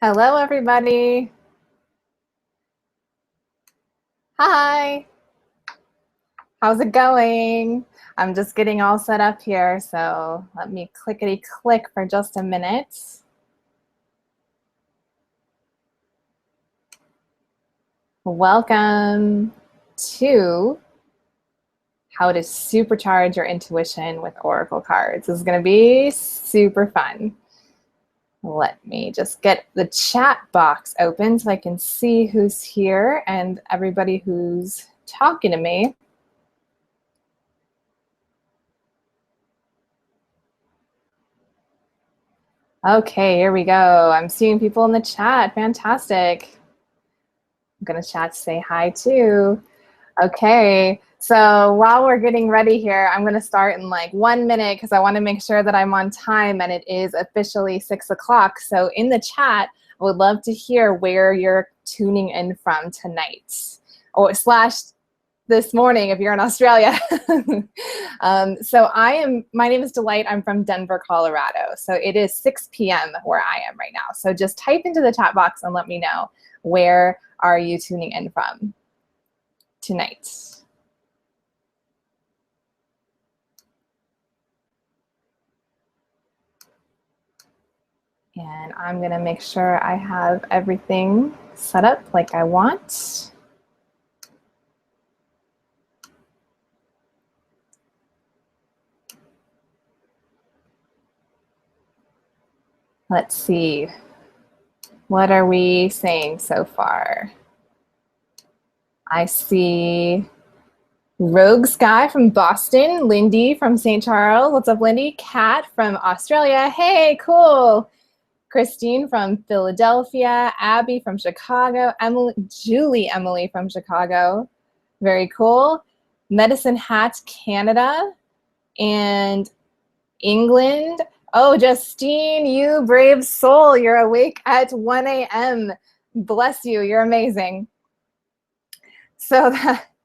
Hello, everybody. Hi. How's it going? I'm just getting all set up here, so let me clickety click for just a minute. Welcome to how to supercharge your intuition with Oracle cards. This is going to be super fun. Let me just get the chat box open so I can see who's here and everybody who's talking to me. Okay, here we go. I'm seeing people in the chat. Fantastic. I'm going to chat to say hi too. Okay, so while we're getting ready here, I'm going to start in like 1 minute because I want to make sure that I'm on time, and it is officially 6 o'clock. So in the chat, I would love to hear where you're tuning in from tonight, or slash this morning if you're in Australia. So my name is Delight. I'm from Denver, Colorado. So it is 6 p.m. where I am right now. So just type into the chat box and let me know, where are you tuning in from tonight? And I'm gonna make sure I have everything set up like I want. Let's see. What are we saying so far? I see Rogue Sky from Boston, Lindy from St. Charles. What's up, Lindy? Kat from Australia. Hey, cool. Christine from Philadelphia, Abby from Chicago, Emily from Chicago. Very cool. Medicine Hat, Canada, and England. Oh, Justine, you brave soul. You're awake at 1 a.m. Bless you. You're amazing. So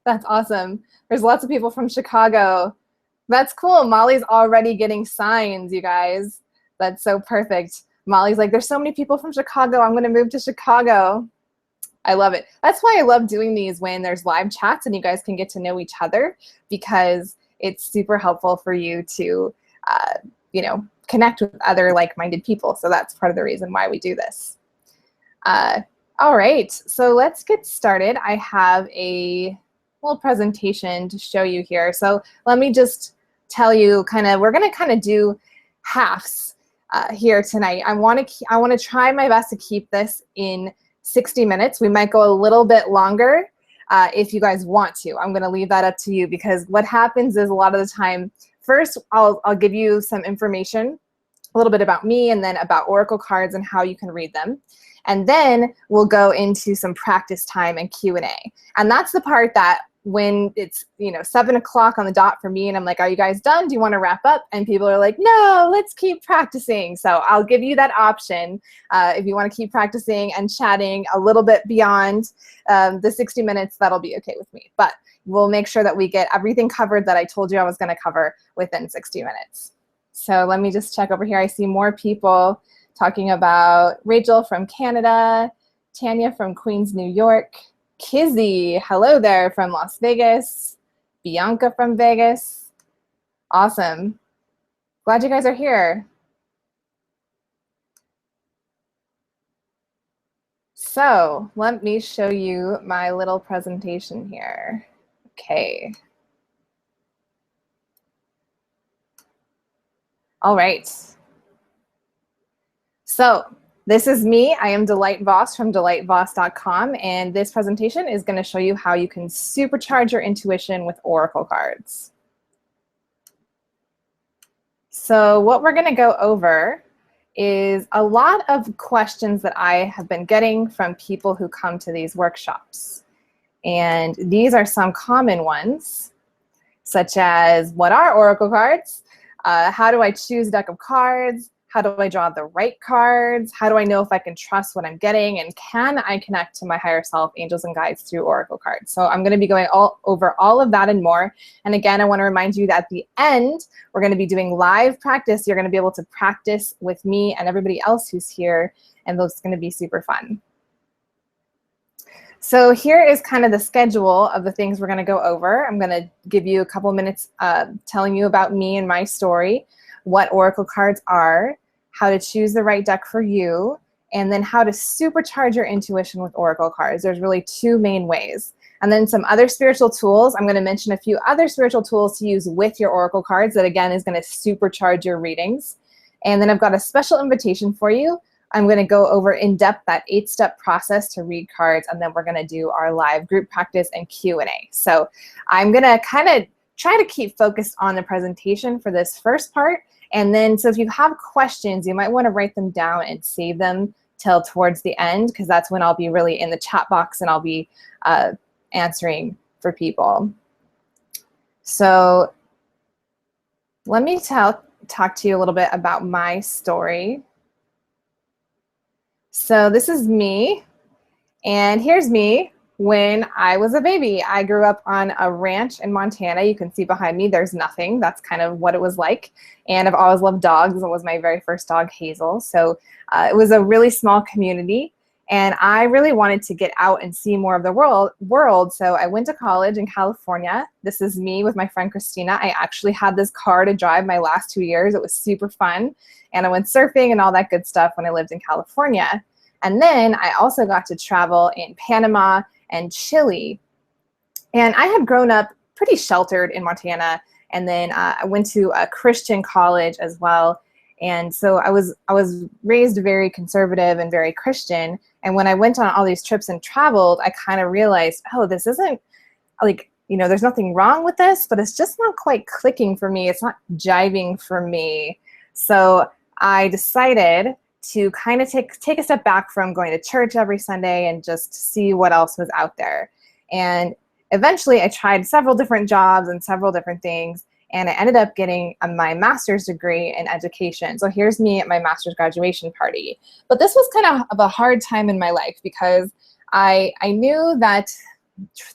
that's awesome. There's lots of people from Chicago. That's cool. Molly's already getting signs, you guys. That's so perfect. Molly's like, there's so many people from Chicago. I'm going to move to Chicago. I love it. That's why I love doing these when there's live chats and you guys can get to know each other, because it's super helpful for you to, connect with other like-minded people. So that's part of the reason why we do this. All right, so let's get started. I have a little presentation to show you here. So let me just tell you we're going to do halves here tonight. I want to try my best to keep this in 60 minutes. We might go a little bit longer if you guys want to. I'm going to leave that up to you, because what happens is a lot of the time, first I'll give you some information, a little bit about me, and then about Oracle cards and how you can read them. And then we'll go into some practice time and Q&A. And that's the part that when it's 7 o'clock on the dot for me and I'm like, are you guys done? Do you want to wrap up? And people are like, no, let's keep practicing. So I'll give you that option if you want to keep practicing and chatting a little bit beyond the 60 minutes, that'll be okay with me. But we'll make sure that we get everything covered that I told you I was going to cover within 60 minutes. So let me just check over here. I see more people talking about Rachel from Canada, Tanya from Queens, New York, Kizzy, hello there, from Las Vegas, Bianca from Vegas. Awesome. Glad you guys are here. So let me show you my little presentation here. Okay. All right. So this is me. I am Delight Voss from delightvoss.com, and this presentation is going to show you how you can supercharge your intuition with Oracle cards. So what we're going to go over is a lot of questions that I have been getting from people who come to these workshops. And these are some common ones, such as, what are Oracle cards? How do I choose a deck of cards? How do I draw the right cards? How do I know if I can trust what I'm getting? And can I connect to my higher self, angels and guides through oracle cards? So I'm going to be going over all of that and more. And again, I want to remind you that at the end, we're going to be doing live practice. You're going to be able to practice with me and everybody else who's here. And that's going to be super fun. So here is kind of the schedule of the things we're going to go over. I'm going to give you a couple minutes telling you about me and my story, what oracle cards are, how to choose the right deck for you, and then how to supercharge your intuition with oracle cards. There's really two main ways. And then some other spiritual tools. I'm going to mention a few other spiritual tools to use with your oracle cards that, again, is going to supercharge your readings. And then I've got a special invitation for you. I'm going to go over in depth that 8-step process to read cards, and then we're going to do our live group practice and Q&A. So I'm going to kind of try to keep focused on the presentation for this first part. And then, so if you have questions, you might want to write them down and save them till towards the end, because that's when I'll be really in the chat box and I'll be answering for people. So let me talk to you a little bit about my story. So this is me, and here's me when I was a baby. I grew up on a ranch in Montana. You can see behind me, there's nothing. That's kind of what it was like. And I've always loved dogs. It was my very first dog, Hazel. So it was a really small community, and I really wanted to get out and see more of the world. So I went to college in California. This is me with my friend Christina. I actually had this car to drive my last 2 years. It was super fun. And I went surfing and all that good stuff when I lived in California. And then I also got to travel in Panama and Chile. And I had grown up pretty sheltered in Montana. And then I went to a Christian college as well. And so I was raised very conservative and very Christian. And when I went on all these trips and traveled, I kind of realized, oh, this isn't like, you know, there's nothing wrong with this, but it's just not quite clicking for me. It's not jiving for me. So I decided to kind of take a step back from going to church every Sunday and just see what else was out there. And eventually I tried several different jobs and several different things, and I ended up getting my master's degree in education. So here's me at my master's graduation party. But this was kind of a hard time in my life because I knew that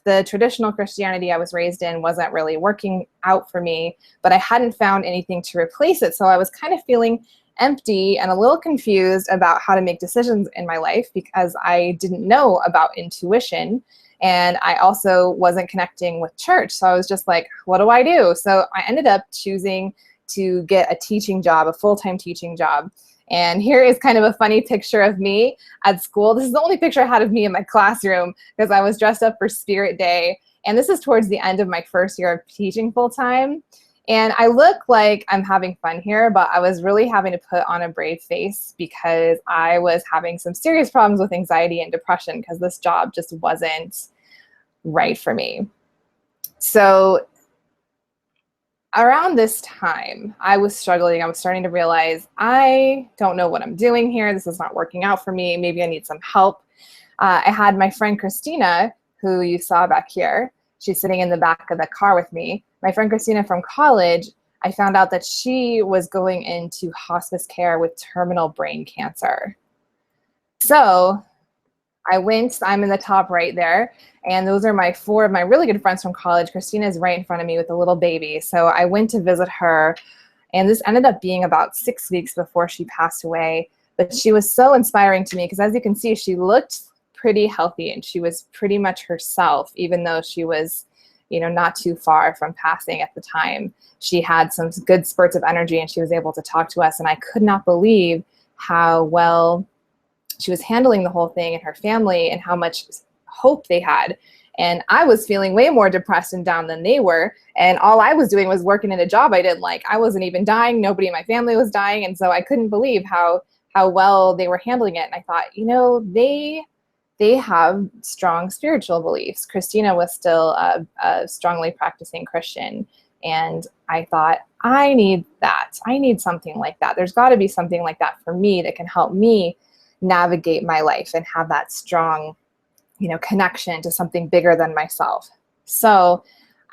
the traditional Christianity I was raised in wasn't really working out for me, but I hadn't found anything to replace it. So I was kind of feeling empty and a little confused about how to make decisions in my life because I didn't know about intuition, and I also wasn't connecting with church. So I was just like, what do I do? So I ended up choosing to get a teaching job, a full-time teaching job. And here is kind of a funny picture of me at school. This is the only picture I had of me in my classroom because I was dressed up for Spirit Day. And this is towards the end of my first year of teaching full-time. And I look like I'm having fun here, but I was really having to put on a brave face because I was having some serious problems with anxiety and depression because this job just wasn't right for me. So around this time, I was struggling. I was starting to realize I don't know what I'm doing here. This is not working out for me. Maybe I need some help. I had my friend Christina, who you saw back here. She's sitting in the back of the car with me. My friend Christina from college, I found out that she was going into hospice care with terminal brain cancer. So I'm in the top right there, and those are four of my really good friends from college. Christina's right in front of me with a little baby. So I went to visit her, and this ended up being about 6 weeks before she passed away. But she was so inspiring to me because, as you can see, she looked pretty healthy and she was pretty much herself, even though she was, you know, not too far from passing at the time. She had some good spurts of energy and she was able to talk to us, and I could not believe how well she was handling the whole thing and her family and how much hope they had. And I was feeling way more depressed and down than they were. And all I was doing was working in a job I didn't like. I wasn't even dying. Nobody in my family was dying. And so I couldn't believe how well they were handling it. And I thought, you know, they have strong spiritual beliefs. Christina was still a strongly practicing Christian. And I thought, I need that. I need something like that. There's got to be something like that for me that can help me navigate my life and have that strong, you know, connection to something bigger than myself. So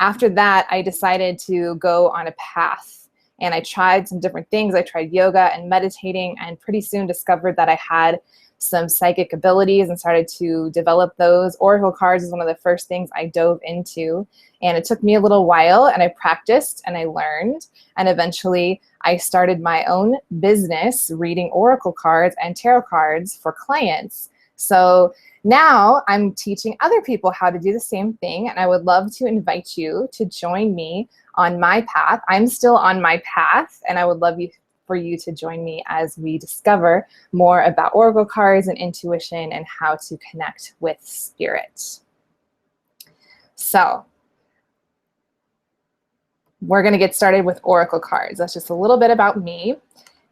after that, I decided to go on a path. and I tried some different things. I tried yoga and meditating, and pretty soon discovered that I had some psychic abilities and started to develop those. Oracle cards is one of the first things I dove into, and it took me a little while, and I practiced and I learned, and eventually I started my own business reading oracle cards and tarot cards for clients. So now I'm teaching other people how to do the same thing, and I would love to invite you to join me on my path. I'm still on my path, and I would love for you to join me as we discover more about oracle cards and intuition and how to connect with spirit. So we're going to get started with oracle cards. That's just a little bit about me.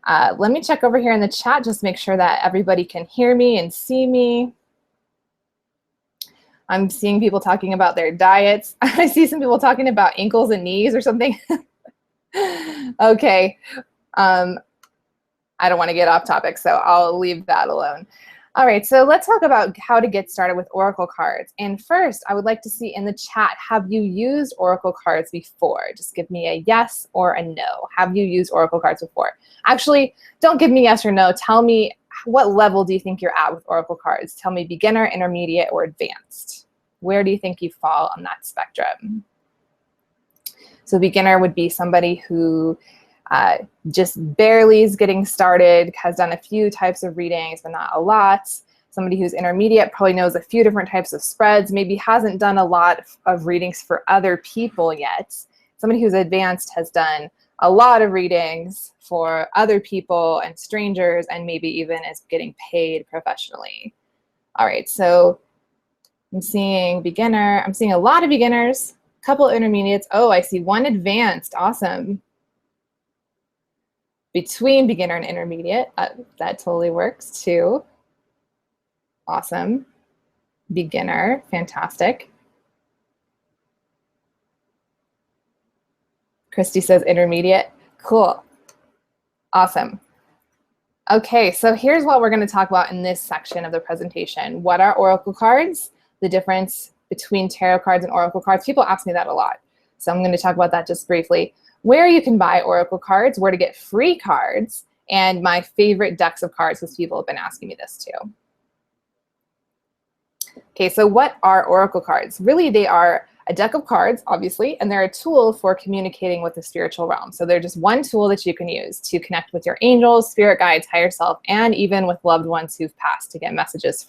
Let me check over here in the chat, just make sure that everybody can hear me and see me. I'm seeing people talking about their diets. I see some people talking about ankles and knees or something. Okay. I don't want to get off topic, so I'll leave that alone. All right, so let's talk about how to get started with oracle cards. And first, I would like to see in the chat, have you used oracle cards before? Just give me a yes or a no. Have you used oracle cards before? Actually, don't give me yes or no. Tell me, what level do you think you're at with oracle cards? Tell me beginner, intermediate, or advanced. Where do you think you fall on that spectrum? So beginner would be somebody who just barely is getting started, has done a few types of readings, but not a lot. Somebody who's intermediate probably knows a few different types of spreads, maybe hasn't done a lot of readings for other people yet. Somebody who's advanced has done a lot of readings for other people and strangers, and maybe even is getting paid professionally. All right, so I'm seeing beginner. I'm seeing a lot of beginners, a couple of intermediates. Oh, I see one advanced. Awesome. Between beginner and intermediate, that totally works too. Awesome. Beginner, fantastic. Christy says intermediate. Cool. Awesome. Okay, so here's what we're going to talk about in this section of the presentation. What are oracle cards? The difference between tarot cards and oracle cards. People ask me that a lot, so I'm going to talk about that just briefly. Where you can buy oracle cards, where to get free cards, and my favorite decks of cards, because people have been asking me this too. Okay, so what are oracle cards? Really, they are a deck of cards, obviously, and they're a tool for communicating with the spiritual realm. So they're just one tool that you can use to connect with your angels, spirit guides, higher self, and even with loved ones who've passed to get messages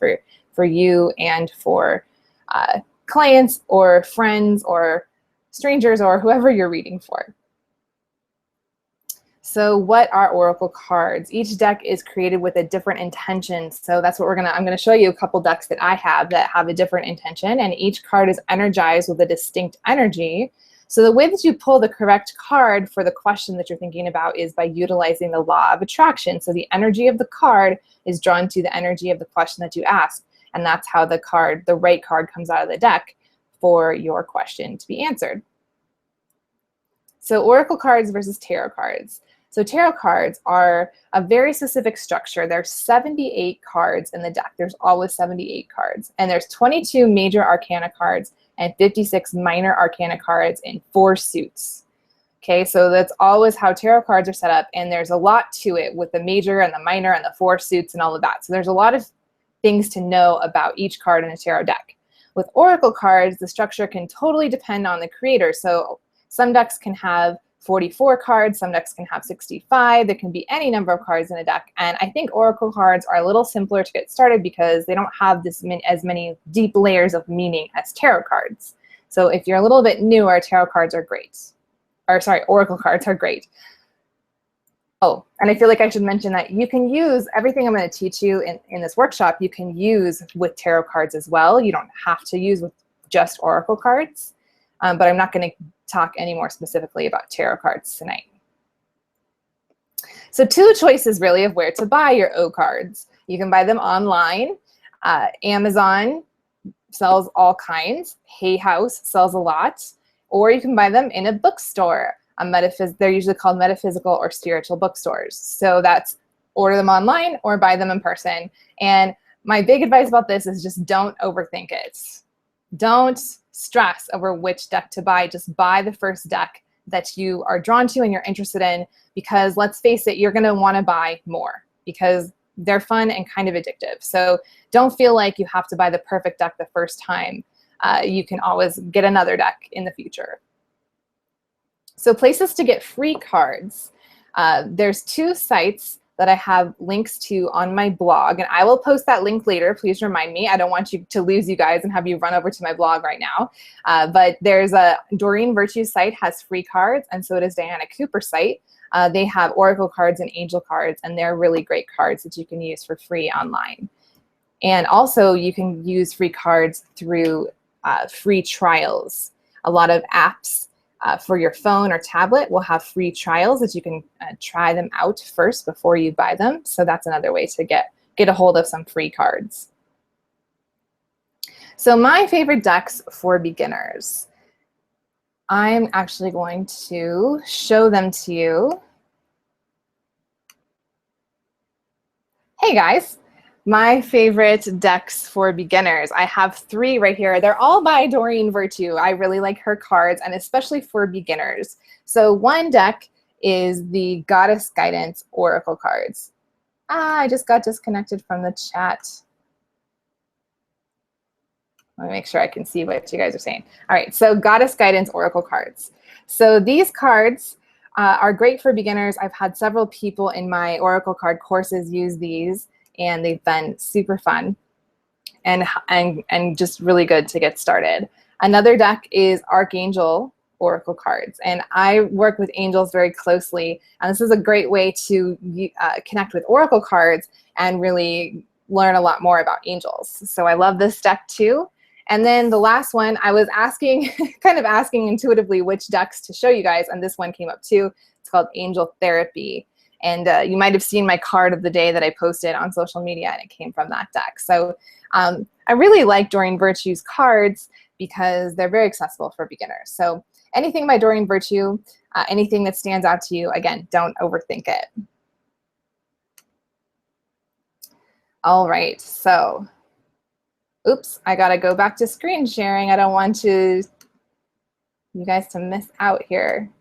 for you and for clients or friends or strangers or whoever you're reading for. So what are oracle cards? Each deck is created with a different intention. So that's what I'm gonna show you a couple decks that I have that have a different intention, and each card is energized with a distinct energy. So the way that you pull the correct card for the question that you're thinking about is by utilizing the law of attraction. So the energy of the card is drawn to the energy of the question that you ask, and that's how the right card comes out of the deck for your question to be answered. So oracle cards versus tarot cards. So tarot cards are a very specific structure. There's 78 cards in the deck. There's always 78 cards. And there's 22 major arcana cards and 56 minor arcana cards in 4 suits. Okay, so that's always how tarot cards are set up. And there's a lot to it with the major and the minor and the 4 suits and all of that. So there's a lot of things to know about each card in a tarot deck. With oracle cards, the structure can totally depend on the creator. So some decks can have 44 cards, some decks can have 65. There can be any number of cards in a deck. And I think oracle cards are a little simpler to get started because they don't have as many deep layers of meaning as tarot cards. So if you're a little bit newer, tarot cards are great. Or sorry, oracle cards are great. Oh, and I feel like I should mention that you can use everything I'm going to teach you in this workshop, you can use with tarot cards as well. You don't have to use with just oracle cards, but I'm not going to talk any more specifically about tarot cards tonight. So 2 choices really of where to buy your O cards. You can buy them online. Amazon sells all kinds. Hay House sells a lot. Or you can buy them in a bookstore. They're usually called metaphysical or spiritual bookstores. So that's order them online or buy them in person. And my big advice about this is just don't overthink it. Don't stress over which deck to buy. Just buy the first deck that you are drawn to and you're interested in, because let's face it, you're going to want to buy more because they're fun and kind of addictive. So don't feel like you have to buy the perfect deck the first time. You can always get another deck in the future. So places to get free cards. There's 2 sites that I have links to on my blog, and I will post that link later. Please remind me. I don't want you to lose you guys and have you run over to my blog right now. But there's a Doreen Virtue's site has free cards, and so does Diana Cooper's site. They have Oracle cards and Angel cards, and they're really great cards that you can use for free online. And also you can use free cards through free trials. A lot of apps for your phone or tablet will have free trials that you can try them out first before you buy them. So that's another way to get a hold of some free cards. So my favorite decks for beginners. I'm actually going to show them to you. Hey guys, my favorite decks for beginners. I have 3 right here. They're all by Doreen Virtue. I really like her cards, and especially for beginners. So one deck is the Goddess Guidance Oracle cards. I just got disconnected from the chat. Let me make sure I can see what you guys are saying. All right, so Goddess Guidance Oracle cards. So these cards are great for beginners. I've had several people in my Oracle card courses use these, and they've been super fun and just really good to get started. Another deck is Archangel Oracle cards, and I work with angels very closely, and this is a great way to connect with Oracle cards and really learn a lot more about angels. So I love this deck too. And then the last one, I was asking, kind of asking intuitively which decks to show you guys, and this one came up too. It's called Angel Therapy. And you might have seen my card of the day that I posted on social media, and it came from that deck. So I really like Doreen Virtue's cards because they're very accessible for beginners. So anything by Doreen Virtue, anything that stands out to you, again, don't overthink it. All right, so, oops, I gotta go back to screen sharing. I don't want you guys to miss out here.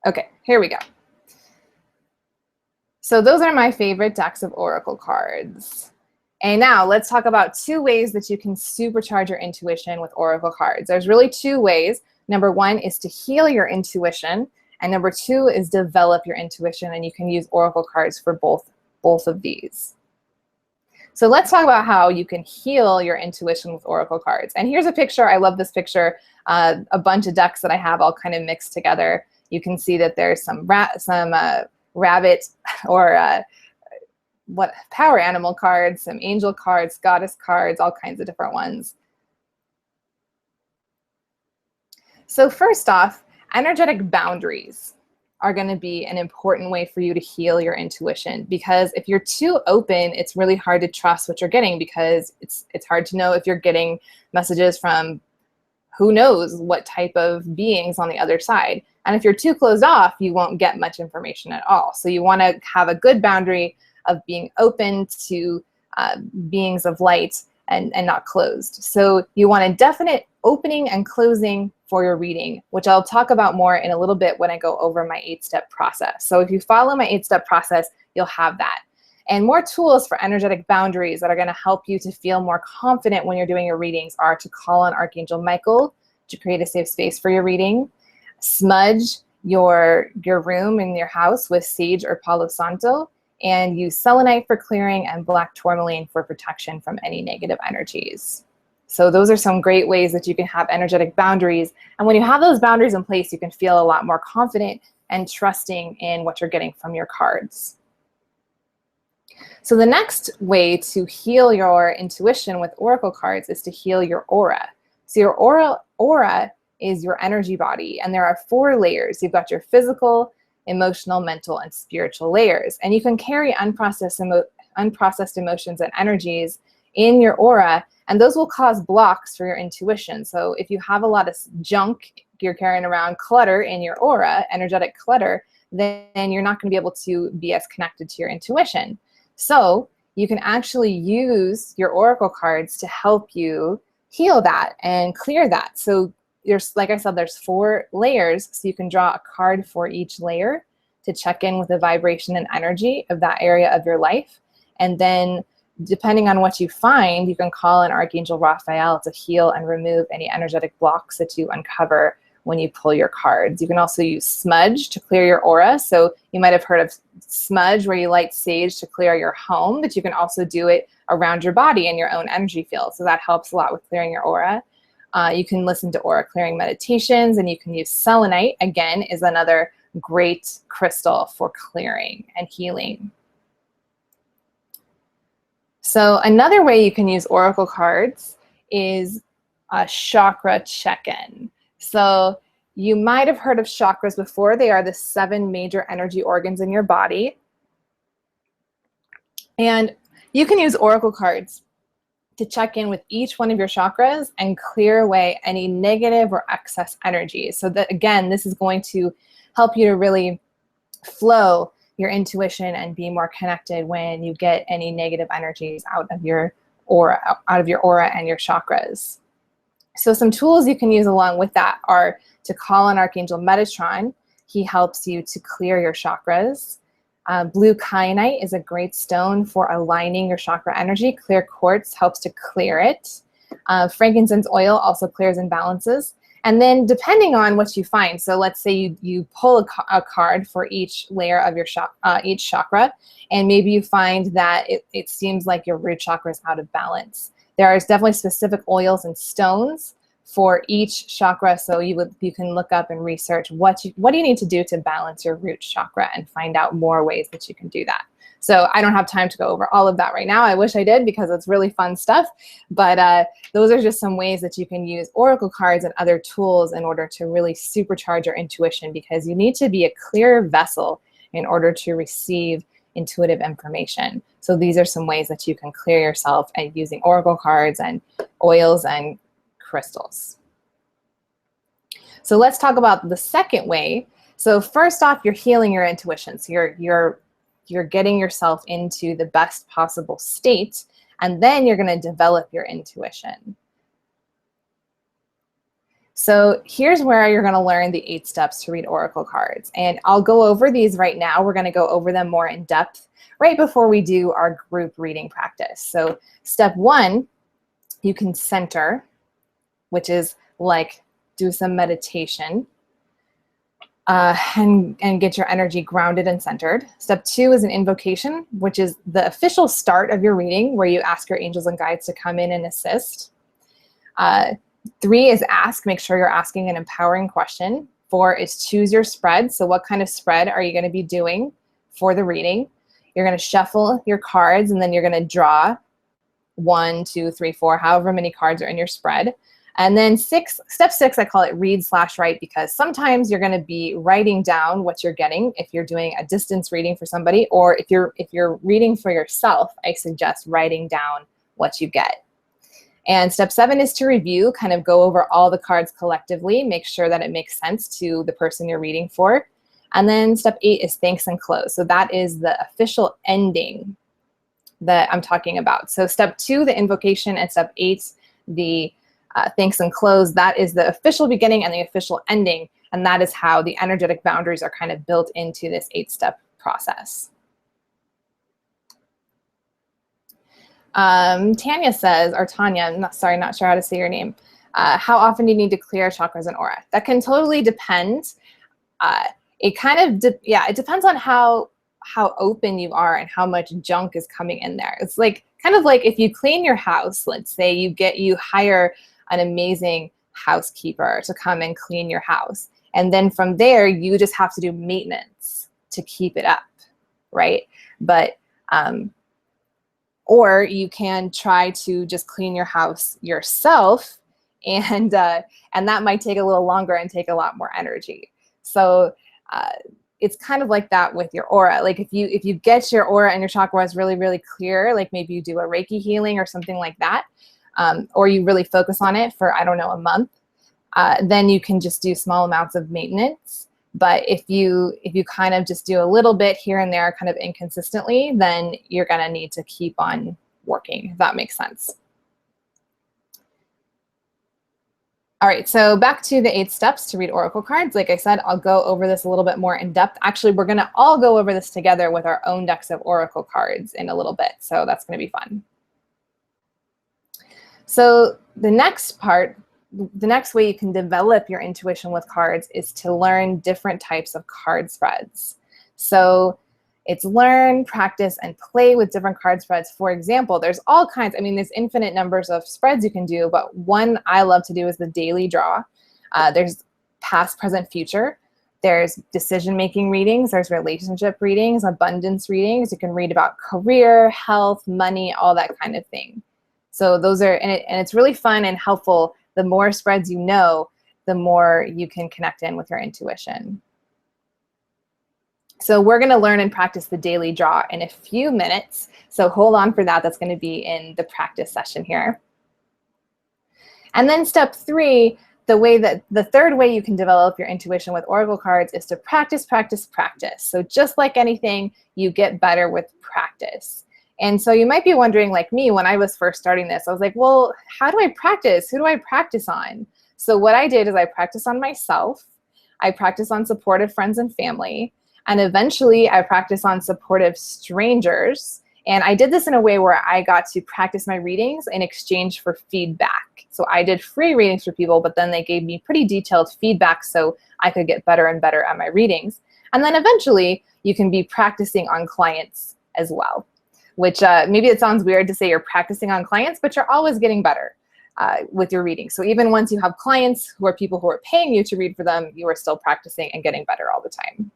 Okay, here we go. So those are my favorite decks of Oracle cards. And now let's talk about 2 ways that you can supercharge your intuition with Oracle cards. There's really 2 ways. Number 1 is to heal your intuition, and number 2 is develop your intuition, and you can use Oracle cards for both of these. So let's talk about how you can heal your intuition with Oracle cards. And here's a picture. I love this picture. A bunch of decks that I have all kind of mixed together. You can see that there's some rabbit or power animal cards, some angel cards, goddess cards, all kinds of different ones. So first off, energetic boundaries are going to be an important way for you to heal your intuition, because if you're too open, it's really hard to trust what you're getting, because it's hard to know if you're getting messages from who knows what type of beings on the other side. And if you're too closed off, you won't get much information at all. So you want to have a good boundary of being open to beings of light and not closed. So you want a definite opening and closing for your reading, which I'll talk about more in a little bit when I go over my 8-step process. So if you follow my 8-step process, you'll have that. And more tools for energetic boundaries that are going to help you to feel more confident when you're doing your readings are to call on Archangel Michael to create a safe space for your reading, smudge your room in your house with sage or Palo Santo, and use selenite for clearing and black tourmaline for protection from any negative energies. So those are some great ways that you can have energetic boundaries. And when you have those boundaries in place, you can feel a lot more confident and trusting in what you're getting from your cards. So the next way to heal your intuition with Oracle cards is to heal your aura. So your aura is your energy body, and there are 4 layers. You've got your physical, emotional, mental, and spiritual layers. And you can carry unprocessed emotions and energies in your aura, and those will cause blocks for your intuition. So if you have a lot of junk, you're carrying around clutter in your aura, energetic clutter, then you're not going to be able to be as connected to your intuition. So you can actually use your Oracle cards to help you heal that and clear that. So like I said, there's 4 layers, so you can draw a card for each layer to check in with the vibration and energy of that area of your life. And then depending on what you find, you can call in Archangel Raphael to heal and remove any energetic blocks that you uncover when you pull your cards. You can also use smudge to clear your aura. So you might have heard of smudge, where you light sage to clear your home, but you can also do it around your body and your own energy field. So that helps a lot with clearing your aura. You can listen to aura clearing meditations, and you can use selenite, again, is another great crystal for clearing and healing. So another way you can use oracle cards is a chakra check-in. So you might have heard of chakras before. They are the 7 major energy organs in your body. And you can use oracle cards to check in with each one of your chakras and clear away any negative or excess energy. So that, again, this is going to help you to really flow your intuition and be more connected when you get any negative energies out of your aura and your chakras. So some tools you can use along with that are to call on Archangel Metatron. He helps you to clear your chakras. Blue kyanite is a great stone for aligning your chakra energy. Clear quartz helps to clear it. Frankincense oil also clears and balances. And then depending on what you find, so let's say you pull a card for each layer of your each chakra, and maybe you find that it seems like your root chakra is out of balance. There is definitely specific oils and stones for each chakra, so you can look up and research what do you need to do to balance your root chakra and find out more ways that you can do that. So I don't have time to go over all of that right now. I wish I did, because it's really fun stuff. But those are just some ways that you can use oracle cards and other tools in order to really supercharge your intuition, because you need to be a clear vessel in order to receive intuitive information. So these are some ways that you can clear yourself and using oracle cards and oils and crystals. So let's talk about the second way. So first off, you're healing your intuition. So you're getting yourself into the best possible state, and then you're going to develop your intuition. So here's where you're going to learn the 8 steps to read oracle cards. And I'll go over these right now. We're going to go over them more in depth right before we do our group reading practice. So step 1, you can center, which is like do some meditation. And get your energy grounded and centered. Step 2 is an invocation, which is the official start of your reading, where you ask your angels and guides to come in and assist. 3 is ask. Make sure you're asking an empowering question. 4 is choose your spread. So what kind of spread are you going to be doing for the reading? You're going to shuffle your cards, and then you're going to draw 1, 2, 3, 4, however many cards are in your spread. And then step 6, I call it read/write, because sometimes you're going to be writing down what you're getting if you're doing a distance reading for somebody, or if you're reading for yourself, I suggest writing down what you get. And step 7 is to review, kind of go over all the cards collectively, make sure that it makes sense to the person you're reading for. And then step 8 is thanks and close. So that is the official ending that I'm talking about. So step 2, the invocation, and step 8, the thanks and close, that is the official beginning and the official ending, and that is how the energetic boundaries are kind of built into this 8-step process. Tanya says, or Tanya, I'm not sure how to say your name. How often do you need to clear chakras and aura? That can totally depend. It kind of, it depends on how open you are and how much junk is coming in there. It's like kind of like if you clean your house, let's say you hire an amazing housekeeper to come and clean your house. And then from there, you just have to do maintenance to keep it up, right? But, or you can try to just clean your house yourself, and that might take a little longer and take a lot more energy. So it's kind of like that with your aura. Like if you get your aura and your chakras really, really clear, like maybe you do a Reiki healing or something like that, or you really focus on it for, I don't know, a month, then you can just do small amounts of maintenance. But if you kind of just do a little bit here and there, kind of inconsistently, then you're gonna need to keep on working, if that makes sense. All right, so back to the 8 steps to read oracle cards. Like I said, I'll go over this a little bit more in depth. Actually, we're gonna all go over this together with our own decks of oracle cards in a little bit, so that's gonna be fun. So the next part, the next way you can develop your intuition with cards is to learn different types of card spreads. So it's learn, practice, and play with different card spreads. For example, there's all kinds, I mean, there's infinite numbers of spreads you can do, but one I love to do is the daily draw. There's past, present, future. There's decision-making readings. There's relationship readings, abundance readings. You can read about career, health, money, all that kind of thing. So those are, and it's really fun and helpful. The more spreads you know, the more you can connect in with your intuition. So we're gonna learn and practice the daily draw in a few minutes. So hold on for that. That's gonna be in the practice session here. And then step 3, the third way you can develop your intuition with oracle cards is to practice, practice, practice. So just like anything, you get better with practice. And so you might be wondering, like me, when I was first starting this, I was like, well, how do I practice? Who do I practice on? So what I did is I practiced on myself. I practiced on supportive friends and family. And eventually I practiced on supportive strangers. And I did this in a way where I got to practice my readings in exchange for feedback. So I did free readings for people, but then they gave me pretty detailed feedback so I could get better and better at my readings. And then eventually you can be practicing on clients as well, which maybe it sounds weird to say you're practicing on clients, but you're always getting better with your reading. So even once you have clients who are people who are paying you to read for them, you are still practicing and getting better all the time.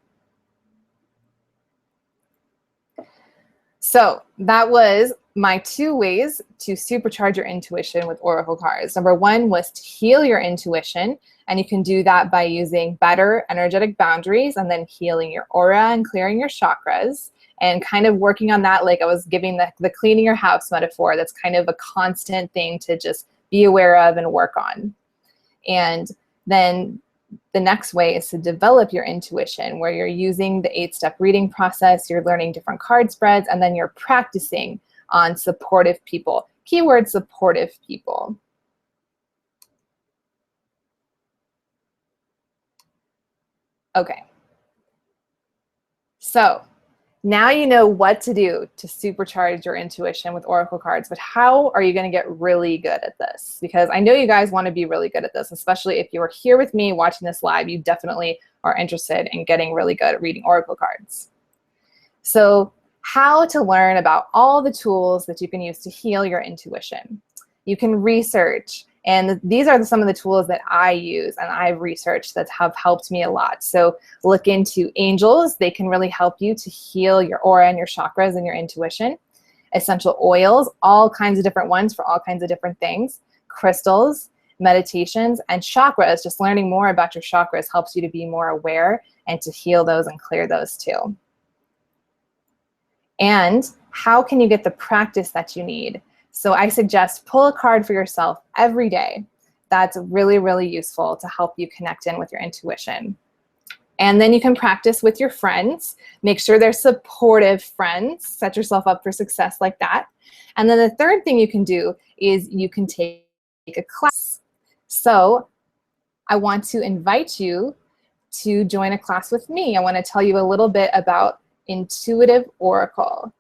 So that was my 2 ways to supercharge your intuition with oracle cards. Number 1 was to heal your intuition, and you can do that by using better energetic boundaries and then healing your aura and clearing your chakras and kind of working on that, like I was giving the cleaning your house metaphor. That's kind of a constant thing to just be aware of and work on. And then the next way is to develop your intuition, where you're using the 8-step reading process, you're learning different card spreads, and then you're practicing on supportive people. Keyword supportive people. Okay. So now you know what to do to supercharge your intuition with oracle cards, but how are you going to get really good at this? Because I know you guys want to be really good at this, especially if you are here with me watching this live, you definitely are interested in getting really good at reading oracle cards. So how to learn about all the tools that you can use to heal your intuition. You can research, and these are some of the tools that I use and I've researched that have helped me a lot. So look into angels. They can really help you to heal your aura and your chakras and your intuition. Essential oils, all kinds of different ones for all kinds of different things. Crystals, meditations, and chakras. Just learning more about your chakras helps you to be more aware and to heal those and clear those too. And how can you get the practice that you need? So I suggest pull a card for yourself every day. That's really, really useful to help you connect in with your intuition. And then you can practice with your friends. Make sure they're supportive friends. Set yourself up for success like that. And then the third thing you can do is you can take a class. So I want to invite you to join a class with me. I want to tell you a little bit about Intuitive Oracle.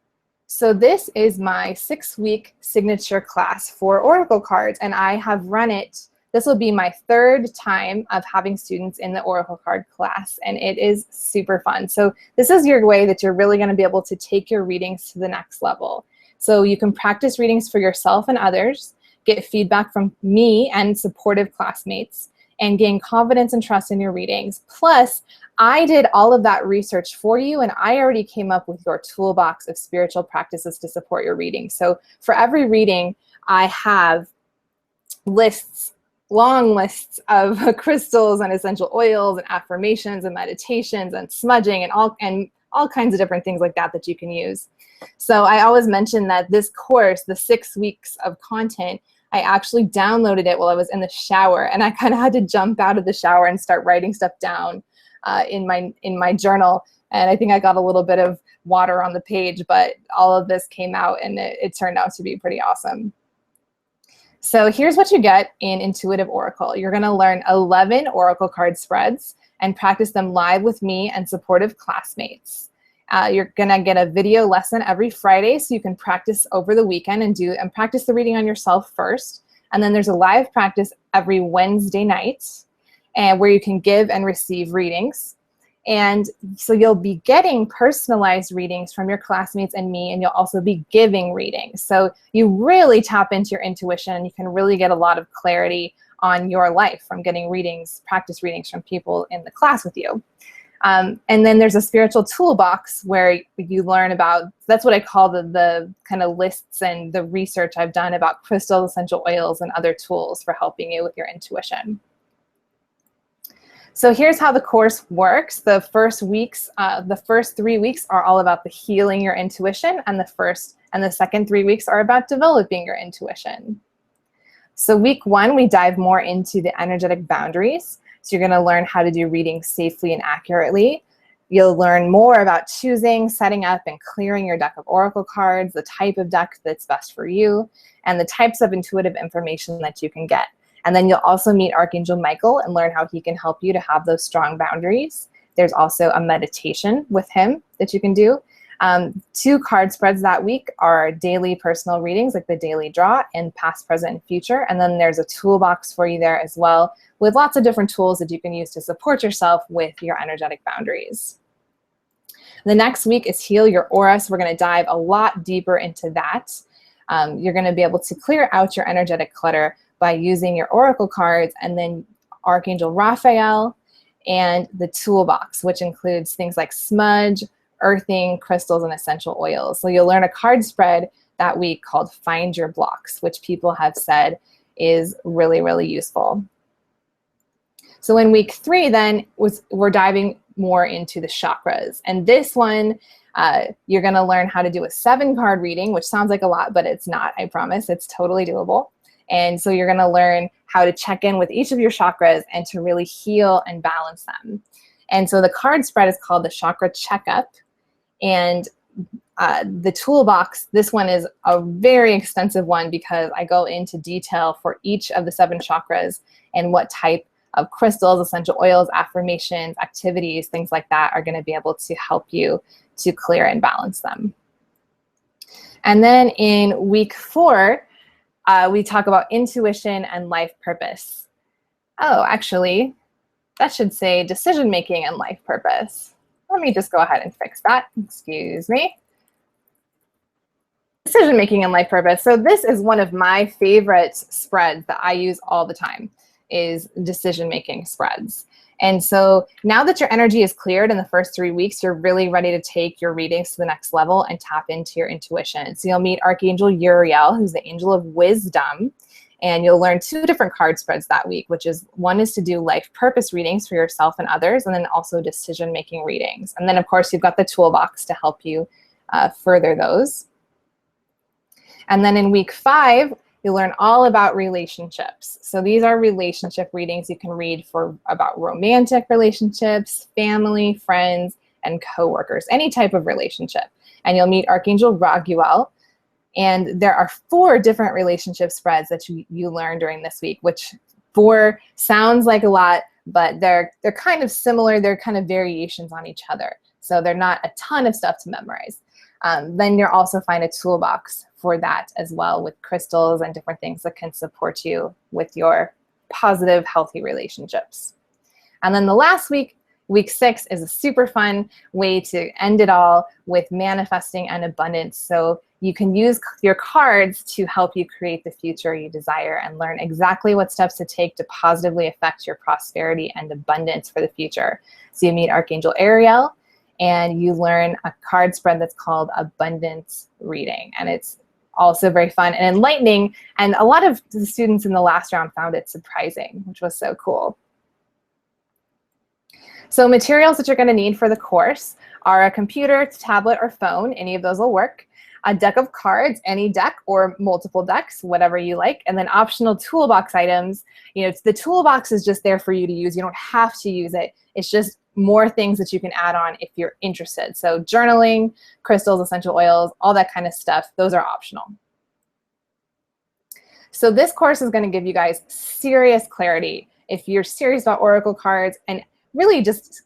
So this is my 6-week signature class for oracle cards, and I have run it. This will be my 3rd time of having students in the oracle card class, and it is super fun. So this is your way that you're really going to be able to take your readings to the next level. So you can practice readings for yourself and others, get feedback from me and supportive classmates, and gain confidence and trust in your readings. Plus, I did all of that research for you, and I already came up with your toolbox of spiritual practices to support your reading. So for every reading, I have lists, long lists of crystals and essential oils and affirmations and meditations and smudging and all kinds of different things like that that you can use. So I always mention that this course, the 6 weeks of content, I actually downloaded it while I was in the shower, and I kind of had to jump out of the shower and start writing stuff down in my journal. And I think I got a little bit of water on the page, but all of this came out, and it turned out to be pretty awesome. So here's what you get in Intuitive Oracle. You're gonna learn 11 Oracle card spreads and practice them live with me and supportive classmates. You're gonna get a video lesson every Friday so you can practice over the weekend and practice the reading on yourself first. And then there's a live practice every Wednesday night and where you can give and receive readings. And so you'll be getting personalized readings from your classmates and me, and you'll also be giving readings. So you really tap into your intuition and you can really get a lot of clarity on your life from getting readings, practice readings from people in the class with you. And then there's a spiritual toolbox where you learn about, that's what I call the kind of lists and the research I've done about crystals, essential oils, and other tools for helping you with your intuition. So here's how the course works. The first 3 weeks are all about the healing your intuition, and the second 3 weeks are about developing your intuition. So week 1, we dive more into the energetic boundaries. So you're gonna learn how to do readings safely and accurately. You'll learn more about choosing, setting up, and clearing your deck of oracle cards, the type of deck that's best for you, and the types of intuitive information that you can get. And then you'll also meet Archangel Michael and learn how he can help you to have those strong boundaries. There's also a meditation with him that you can do. 2 card spreads that week are daily personal readings, like the daily draw and past, present, and future. And then there's a toolbox for you there as well with lots of different tools that you can use to support yourself with your energetic boundaries. The next week is Heal Your Aura. So we're gonna dive a lot deeper into that. You're gonna be able to clear out your energetic clutter by using your oracle cards and then Archangel Raphael and the toolbox, which includes things like smudge, earthing, crystals, and essential oils. So you'll learn a card spread that week called Find Your Blocks, which people have said is really, really useful. So in week 3 then, we're diving more into the chakras. And this one, you're gonna learn how to do a 7-card reading, which sounds like a lot, but it's not, I promise. It's totally doable. And so you're gonna learn how to check in with each of your chakras and to really heal and balance them. And so the card spread is called the Chakra Checkup. And the toolbox, this one is a very extensive one because I go into detail for each of the 7 chakras and what type of crystals, essential oils, affirmations, activities, things like that are gonna be able to help you to clear and balance them. And then in week 4, we talk about intuition and life purpose. Oh, actually, that should say decision-making and life purpose. Let me just go ahead and fix that. Excuse me. Decision-making and life purpose. So this is one of my favorite spreads that I use all the time, is decision-making spreads. And so now that your energy is cleared in the first 3 weeks, you're really ready to take your readings to the next level and tap into your intuition. So you'll meet Archangel Uriel, who's the angel of wisdom, and you'll learn 2 different card spreads that week, which is one is to do life purpose readings for yourself and others, and then also decision-making readings. And then of course you've got the toolbox to help you further those. And then in week 5, you'll learn all about relationships. So these are relationship readings you can read for about romantic relationships, family, friends, and coworkers, any type of relationship. And you'll meet Archangel Raguel. And there are 4 different relationship spreads that you learn during this week, which 4 sounds like a lot, but they're kind of similar. They're kind of variations on each other. So they're not a ton of stuff to memorize. Then you'll also find a toolbox for that as well with crystals and different things that can support you with your positive, healthy relationships. And then the last week, week 6, is a super fun way to end it all with manifesting and abundance. So you can use your cards to help you create the future you desire and learn exactly what steps to take to positively affect your prosperity and abundance for the future. So you meet Archangel Ariel, and you learn a card spread that's called Abundance Reading. And it's also very fun and enlightening. And a lot of the students in the last round found it surprising, which was so cool. So materials that you're gonna need for the course are a computer, tablet, or phone. Any of those will work. A deck of cards, any deck or multiple decks, whatever you like. And then optional toolbox items. You know, the toolbox is just there for you to use. You don't have to use it. It's just more things that you can add on if you're interested. So journaling, crystals, essential oils, all that kind of stuff, those are optional. So this course is going to give you guys serious clarity if you're serious about oracle cards, and really just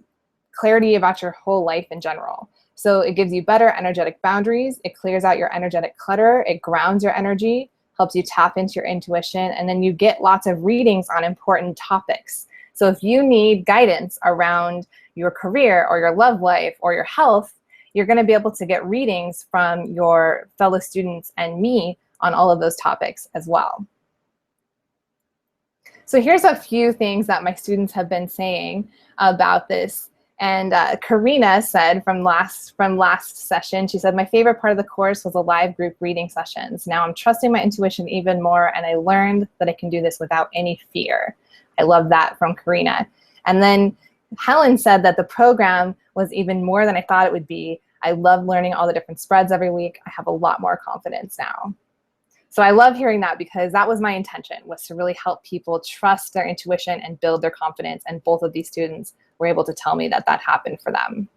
clarity about your whole life in general. So it gives you better energetic boundaries. It clears out your energetic clutter. It grounds your energy, helps you tap into your intuition, and then you get lots of readings on important topics. So if you need guidance around your career or your love life or your health, you're going to be able to get readings from your fellow students and me on all of those topics as well. So here's a few things that my students have been saying about this. And Karina said from last session, she said, my favorite part of the course was the live group reading sessions. Now I'm trusting my intuition even more, and I learned that I can do this without any fear. I love that from Karina. And then Helen said that the program was even more than I thought it would be. I love learning all the different spreads every week. I have a lot more confidence now. So I love hearing that, because that was my intention, was to really help people trust their intuition and build their confidence. And both of these students were able to tell me that that happened for them.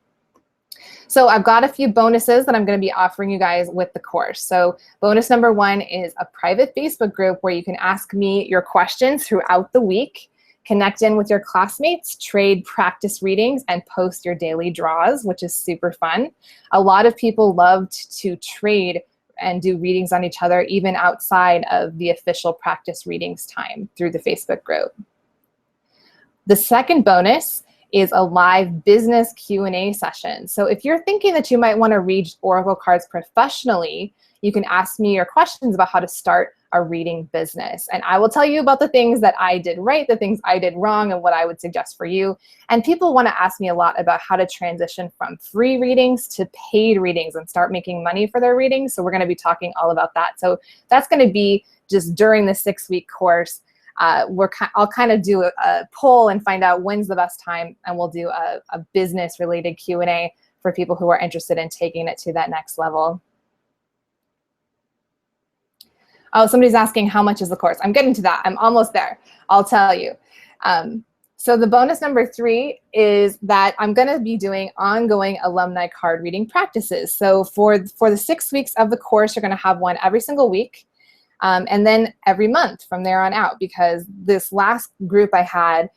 So I've got a few bonuses that I'm going to be offering you guys with the course. So bonus number 1 is a private Facebook group where you can ask me your questions throughout the week, connect in with your classmates, trade practice readings, and post your daily draws, which is super fun. A lot of people loved to trade and do readings on each other, even outside of the official practice readings time through the Facebook group. The second bonus is a live business Q&A session. So if you're thinking that you might want to read oracle cards professionally, you can ask me your questions about how to start a reading business. And I will tell you about the things that I did right, the things I did wrong, and what I would suggest for you. And people want to ask me a lot about how to transition from free readings to paid readings and start making money for their readings. So we're going to be talking all about that. So that's going to be just during the 6-week course. I'll kind of do a poll and find out when's the best time, and we'll do a business-related Q&A for people who are interested in taking it to that next level. Oh, somebody's asking how much is the course. I'm getting to that. I'm almost there. I'll tell you. So the bonus number 3 is that I'm going to be doing ongoing alumni card reading practices. So for the 6 weeks of the course, you're going to have one every single week. And then every month from there on out, because this last group I had,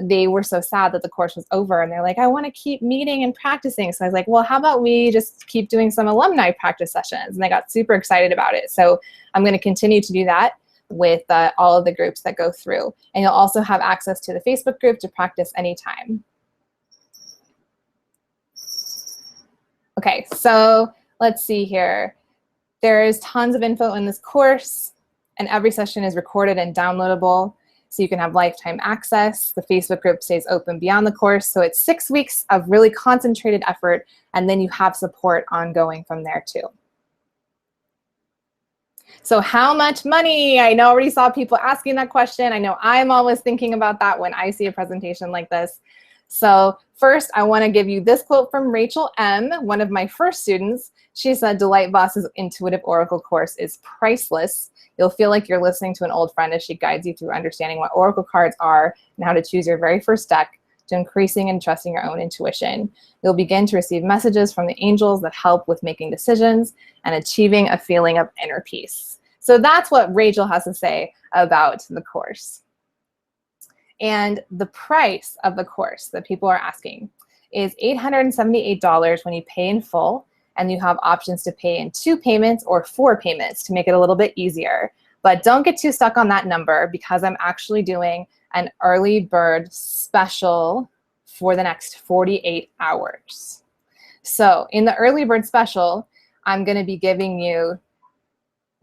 they were so sad that the course was over, and they're like, I want to keep meeting and practicing. So I was like, well, how about we just keep doing some alumni practice sessions? And they got super excited about it. So I'm going to continue to do that with all of the groups that go through. And you'll also have access to the Facebook group to practice anytime. Okay, so let's see here. There's tons of info in this course, and every session is recorded and downloadable, so you can have lifetime access. The Facebook group stays open beyond the course, so it's 6 weeks of really concentrated effort, and then you have support ongoing from there too. So how much money? I know I already saw people asking that question. I know I'm always thinking about that when I see a presentation like this. So first, I want to give you this quote from Rachel M., one of my first students. She said, Delight Boss's Intuitive Oracle course is priceless. You'll feel like you're listening to an old friend as she guides you through understanding what oracle cards are and how to choose your very first deck, to increasing and trusting your own intuition. You'll begin to receive messages from the angels that help with making decisions and achieving a feeling of inner peace. So that's what Rachel has to say about the course. And the price of the course that people are asking is $878 when you pay in full, and you have options to pay in 2 payments or 4 payments to make it a little bit easier. But don't get too stuck on that number, because I'm actually doing an early bird special for the next 48 hours. So in the early bird special, I'm going to be giving you,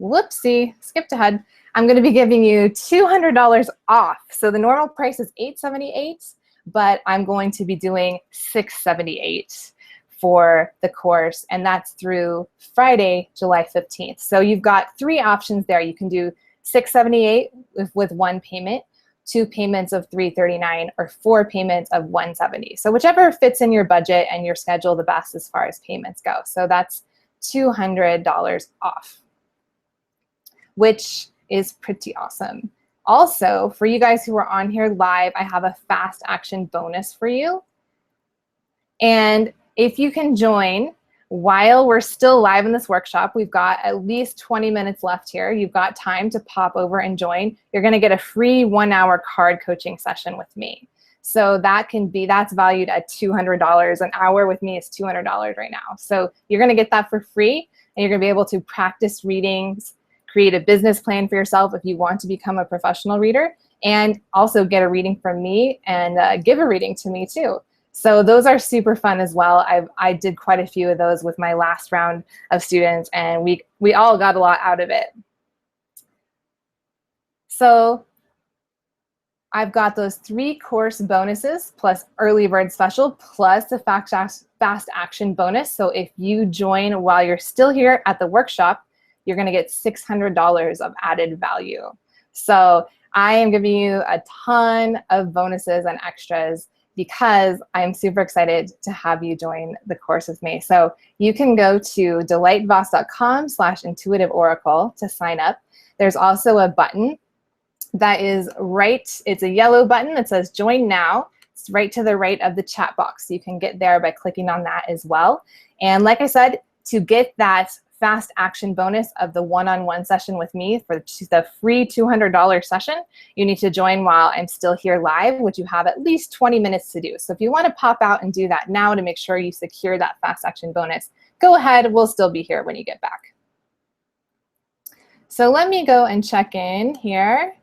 whoopsie, skipped ahead. I'm going to be giving you $200 off. So the normal price is $878, but I'm going to be doing $678 for the course, and that's through Friday, July 15th. So you've got 3 options there. You can do $678 with 1 payment, 2 payments of $339, or 4 payments of $170. So whichever fits in your budget and your schedule the best as far as payments go. So that's $200 off, which is pretty awesome. Also, for you guys who are on here live, I have a fast action bonus for you. And if you can join while we're still live in this workshop, we've got at least 20 minutes left here. You've got time to pop over and join. You're gonna get a free 1-hour card coaching session with me. So that's valued at $200. An hour with me is $200 right now. So you're gonna get that for free, and you're gonna be able to practice readings, create a business plan for yourself if you want to become a professional reader, and also get a reading from me and give a reading to me too. So those are super fun as well. I did quite a few of those with my last round of students, and we all got a lot out of it. So I've got those 3 course bonuses plus early bird special plus the fast action bonus. So if you join while you're still here at the workshop, you're gonna get $600 of added value. So I am giving you a ton of bonuses and extras because I'm super excited to have you join the course with me. So you can go to delightvoss.com/intuitive oracle to sign up. There's also a button that is it's a yellow button that says join now. It's right to the right of the chat box. So you can get there by clicking on that as well. And like I said, to get that fast action bonus of the one-on-one session with me for the free $200 session, you need to join while I'm still here live, which you have at least 20 minutes to do. So if you want to pop out and do that now to make sure you secure that fast action bonus, go ahead. We'll still be here when you get back. So let me go and check in here.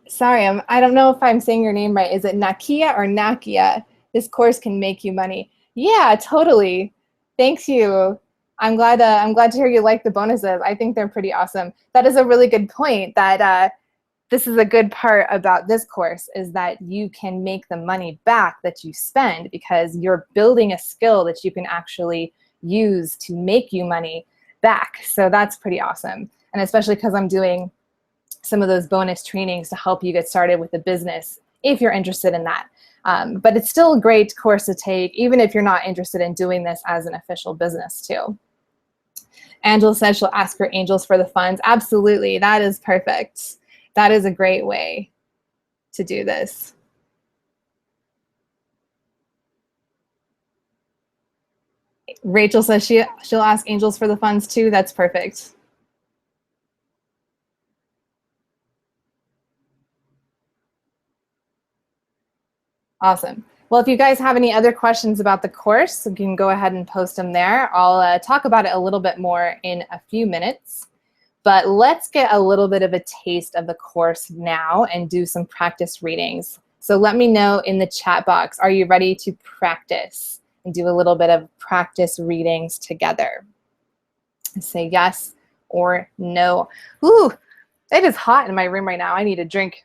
Sorry, I don't know if I'm saying your name right. Is it Nakia or Nakia? This course can make you money. Yeah, totally. Thank you. I'm glad to hear you like the bonuses. I think they're pretty awesome. That is a really good point. That this is a good part about this course is that you can make the money back that you spend because you're building a skill that you can actually use to make you money back. So that's pretty awesome. And especially because I'm doing some of those bonus trainings to help you get started with the business if you're interested in that. But it's still a great course to take, even if you're not interested in doing this as an official business too. Angela says she'll ask her angels for the funds. Absolutely, that is perfect. That is a great way to do this. Rachel says she'll ask angels for the funds too. That's perfect. Awesome. Well, if you guys have any other questions about the course, you can go ahead and post them there. I'll talk about it a little bit more in a few minutes. But let's get a little bit of a taste of the course now and do some practice readings. So let me know in the chat box, are you ready to practice and do a little bit of practice readings together? Say yes or no. Ooh, it is hot in my room right now. I need a drink.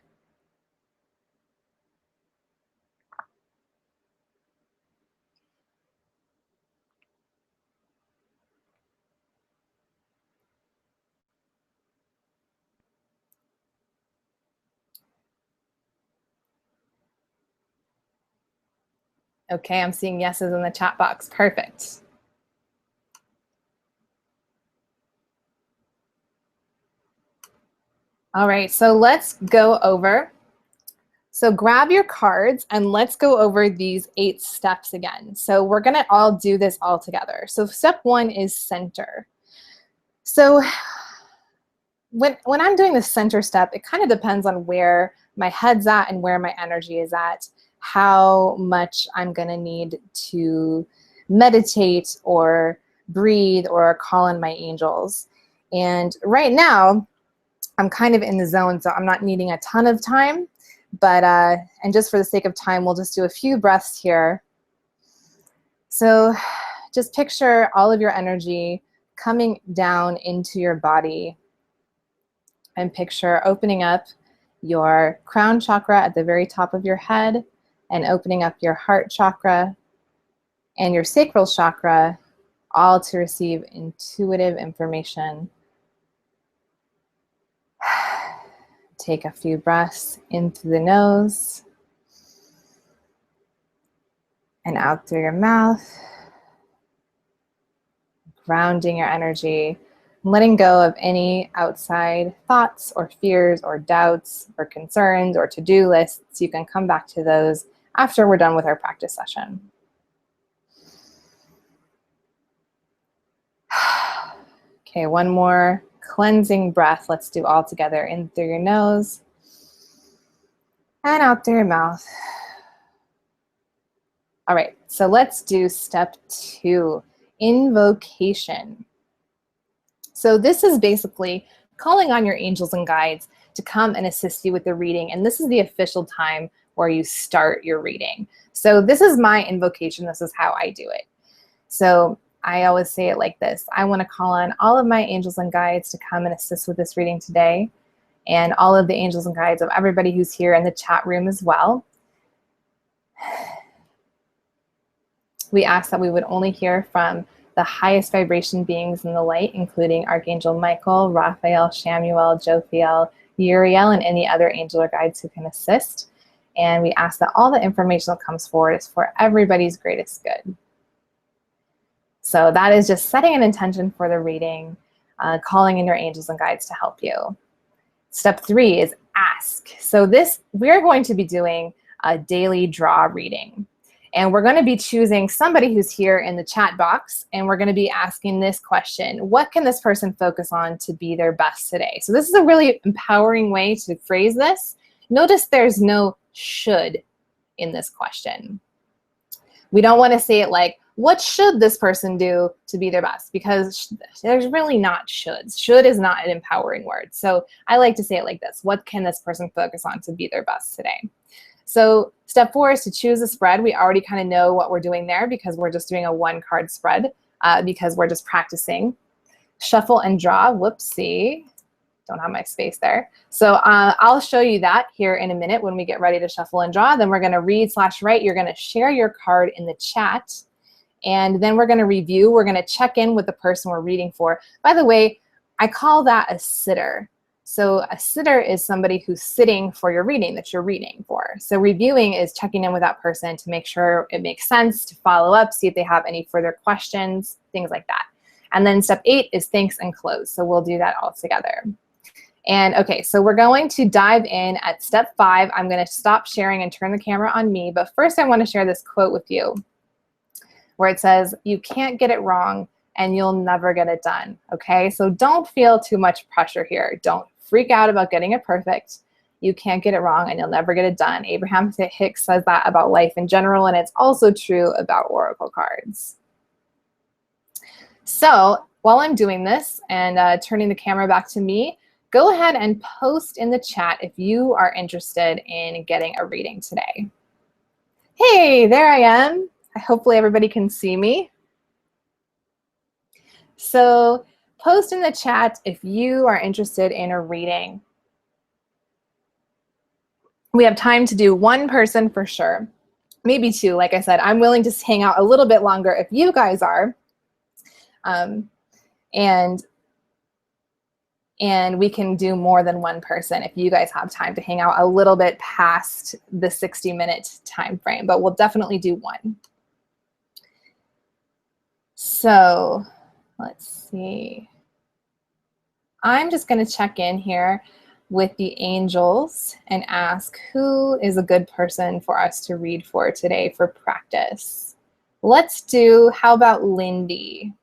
Okay, I'm seeing yeses in the chat box. Perfect. All right, so let's go over. So grab your cards and let's go over these 8 steps again. So we're gonna all do this all together. So step 1 is center. So when I'm doing the center step, it kind of depends on where my head's at and where my energy is at, how much I'm gonna need to meditate or breathe or call in my angels. And right now, I'm kind of in the zone, so I'm not needing a ton of time, but, and just for the sake of time, we'll just do a few breaths here. So just picture all of your energy coming down into your body and picture opening up your crown chakra at the very top of your head and opening up your heart chakra and your sacral chakra, all to receive intuitive information. Take a few breaths in through the nose and out through your mouth, grounding your energy, letting go of any outside thoughts or fears or doubts or concerns or to-do lists. You can come back to those after we're done with our practice session. Okay, one more cleansing breath. Let's do all together. In through your nose and out through your mouth. All right, so let's do step 2, invocation. So this is basically calling on your angels and guides to come and assist you with the reading. And this is the official time where you start your reading. So this is my invocation. This is how I do it. So I always say it like this. I want to call on all of my angels and guides to come and assist with this reading today, and all of the angels and guides of everybody who's here in the chat room as well. We ask that we would only hear from the highest vibration beings in the light, including Archangel Michael, Raphael, Shamuel, Jophiel, Uriel, and any other angel or guides who can assist. And we ask that all the information that comes forward is for everybody's greatest good. So that is just setting an intention for the reading, calling in your angels and guides to help you. Step 3 is ask. So we're going to be doing a daily draw reading. And we're going to be choosing somebody who's here in the chat box, and we're going to be asking this question: what can this person focus on to be their best today? So this is a really empowering way to phrase this. Notice there's no should in this question. We don't want to say it like, what should this person do to be their best? Because there's really not shoulds. Should is not an empowering word. So I like to say it like this: what can this person focus on to be their best today? So step 4 is to choose a spread. We already kind of know what we're doing there because we're just doing a 1-card spread because we're just practicing. Shuffle and draw. Whoopsie. Don't have my space there. So I'll show you that here in a minute when we get ready to shuffle and draw. Then we're going to read/write. You're going to share your card in the chat. And then we're going to review. We're going to check in with the person we're reading for. By the way, I call that a sitter. So a sitter is somebody who's sitting for your reading that you're reading for. So reviewing is checking in with that person to make sure it makes sense, to follow up, see if they have any further questions, things like that. And then step 8 is thanks and close. So we'll do that all together. And okay, so we're going to dive in at step 5. I'm going to stop sharing and turn the camera on me. But first I want to share this quote with you where it says, "You can't get it wrong and you'll never get it done." Okay, so don't feel too much pressure here. Don't freak out about getting it perfect. You can't get it wrong and you'll never get it done. Abraham Hicks says that about life in general, and it's also true about oracle cards. So while I'm doing this and turning the camera back to me, go ahead and post in the chat if you are interested in getting a reading today. Hey, there I am. Hopefully everybody can see me. So post in the chat if you are interested in a reading. We have time to do 1 person for sure, maybe 2. Like I said, I'm willing to hang out a little bit longer if you guys are. And we can do more than 1 person if you guys have time to hang out a little bit past the 60-minute time frame, but we'll definitely do 1. So let's see. I'm just going to check in here with the angels and ask who is a good person for us to read for today for practice. Let's do, how about Lindy?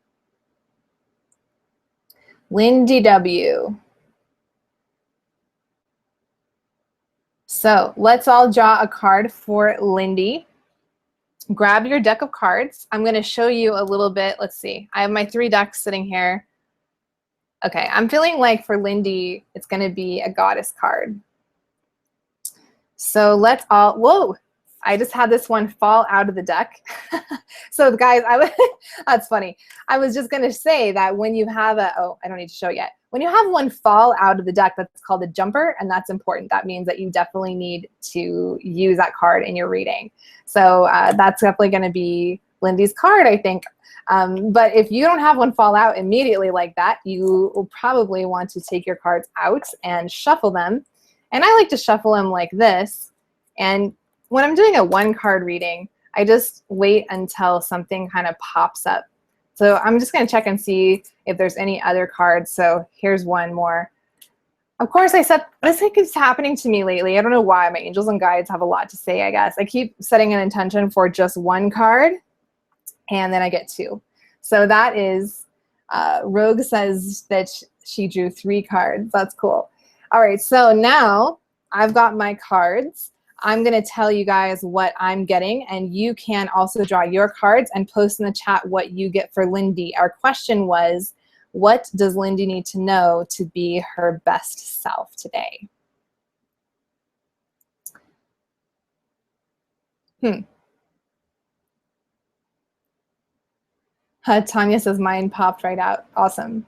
Lindy W. So let's all draw a card for Lindy. Grab your deck of cards. I'm going to show you a little bit. Let's see. I have my 3 decks sitting here. Okay, I'm feeling like for Lindy, it's going to be a goddess card. So let's all, whoa, I just had this one fall out of the deck. So guys, that's funny. I was just going to say that when you have oh, I don't need to show yet. When you have one fall out of the deck, that's called a jumper, and that's important. That means that you definitely need to use that card in your reading. So that's definitely going to be Lindy's card, I think. But if you don't have one fall out immediately like that, you will probably want to take your cards out and shuffle them. And I like to shuffle them like this. And when I'm doing a 1-card reading, I just wait until something kind of pops up So I'm just going to check and see if there's any other cards. So here's one more. Of course, I said this keeps happening to me lately. I don't know why. My angels and guides have a lot to say, I guess. I keep setting an intention for just one card, and then I get two. So that is, Rogue says that she drew 3 cards. That's cool. All right, so now I've got my cards. I'm going to tell you guys what I'm getting, and you can also draw your cards and post in the chat what you get for Lindy. Our question was, what does Lindy need to know to be her best self today? Tanya says mine popped right out. Awesome.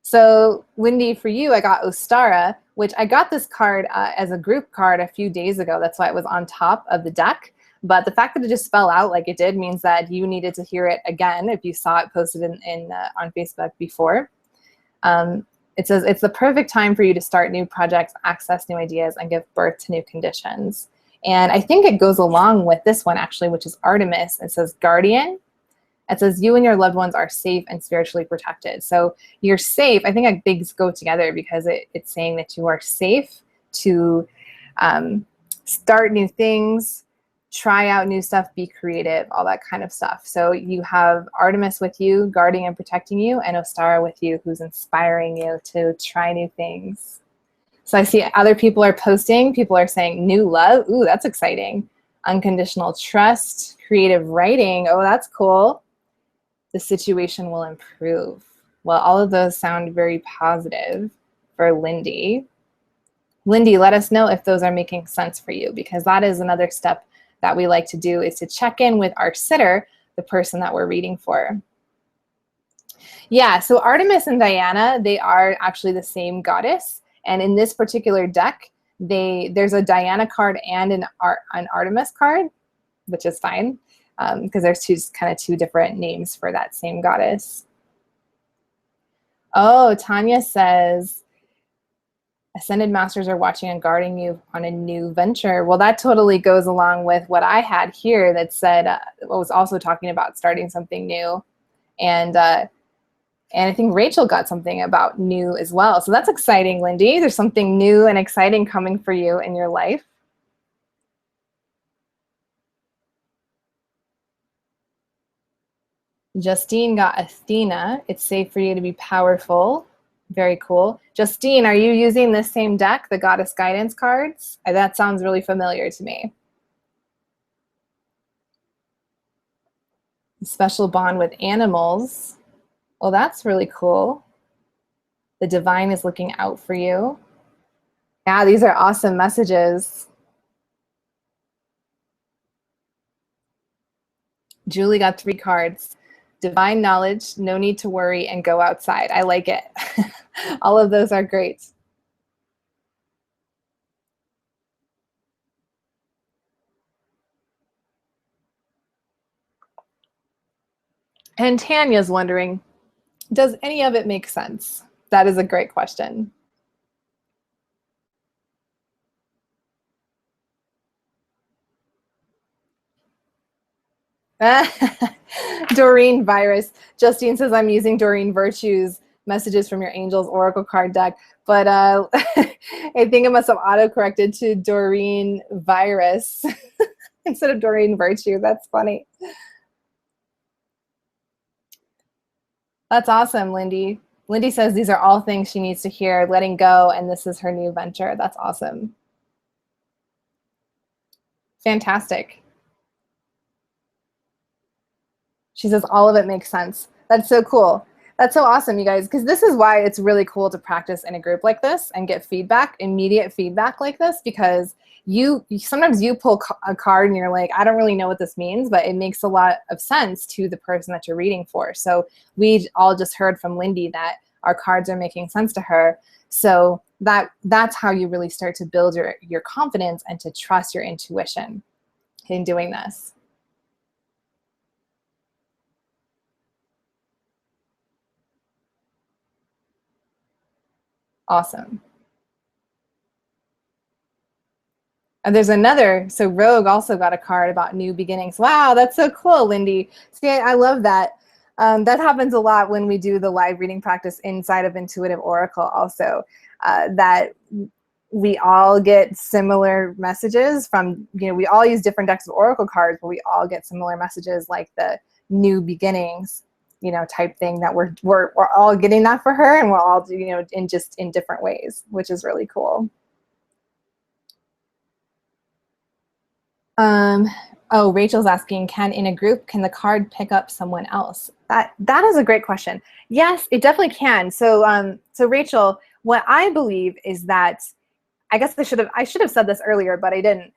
So Lindy, for you, I got Ostara, which I got this card as a group card a few days ago. That's why it was on top of the deck. But the fact that it just fell out like it did means that you needed to hear it again if you saw it posted on Facebook before. It says, it's the perfect time for you to start new projects, access new ideas, and give birth to new conditions. And I think it goes along with this one, actually, which is Artemis. It says, Guardian. It says, you and your loved ones are safe and spiritually protected. So you're safe. I think things go together because it's saying that you are safe to start new things, try out new stuff, be creative, all that kind of stuff. So you have Artemis with you, guarding and protecting you, and Ostara with you, who's inspiring you to try new things. So I see other people are posting. People are saying new love. Ooh, that's exciting. Unconditional trust, creative writing. Oh, that's cool. The situation will improve. Well, all of those sound very positive for Lindy. Lindy, let us know if those are making sense for you, because that is another step that we like to do, is to check in with our sitter, the person that we're reading for. Yeah, so Artemis and Diana, they are actually the same goddess. And in this particular deck, there's a Diana card and an Artemis card, which is fine. Because there's kind of two different names for that same goddess. Oh, Tanya says, Ascended Masters are watching and guarding you on a new venture. Well, that totally goes along with what I had here that said, was also talking about starting something new. And I think Rachel got something about new as well. So that's exciting, Lindy. There's something new and exciting coming for you in your life. Justine got Athena. It's safe for you to be powerful. Very cool. Justine, are you using this same deck, the Goddess Guidance cards? That sounds really familiar to me. Special bond with animals. Well, that's really cool. The divine is looking out for you. Yeah, these are awesome messages. Julie got 3 cards. Divine knowledge, no need to worry, and go outside. I like it. All of those are great. And Tanya's wondering, does any of it make sense? That is a great question. Doreen Virus. Justine says, I'm using Doreen Virtue's messages from your Angels Oracle card deck, but I think it must have auto-corrected to Doreen Virus instead of Doreen Virtue. That's funny. That's awesome, Lindy. Lindy says these are all things she needs to hear, letting go, and this is her new venture. That's awesome. Fantastic. She says all of it makes sense. That's so cool. That's so awesome, you guys, because this is why it's really cool to practice in a group like this and get feedback, immediate feedback like this, because sometimes you pull a card and you're like, I don't really know what this means, but it makes a lot of sense to the person that you're reading for. So we all just heard from Lindy that our cards are making sense to her. So that's how you really start to build your confidence and to trust your intuition in doing this. Awesome. And there's another, so Rogue also got a card about new beginnings. Wow, that's so cool, Lindy. See, I love that. That happens a lot when we do the live reading practice inside of Intuitive Oracle also, that we all get similar messages from, we all use different decks of Oracle cards, but we all get similar messages like the new beginnings, type thing, that we're all getting that for her, and we're all, in different ways, which is really cool. Oh, Rachel's asking, in a group, can the card pick up someone else? That is a great question. Yes, it definitely can. So Rachel, what I believe is that, I guess I should have said this earlier, but I didn't.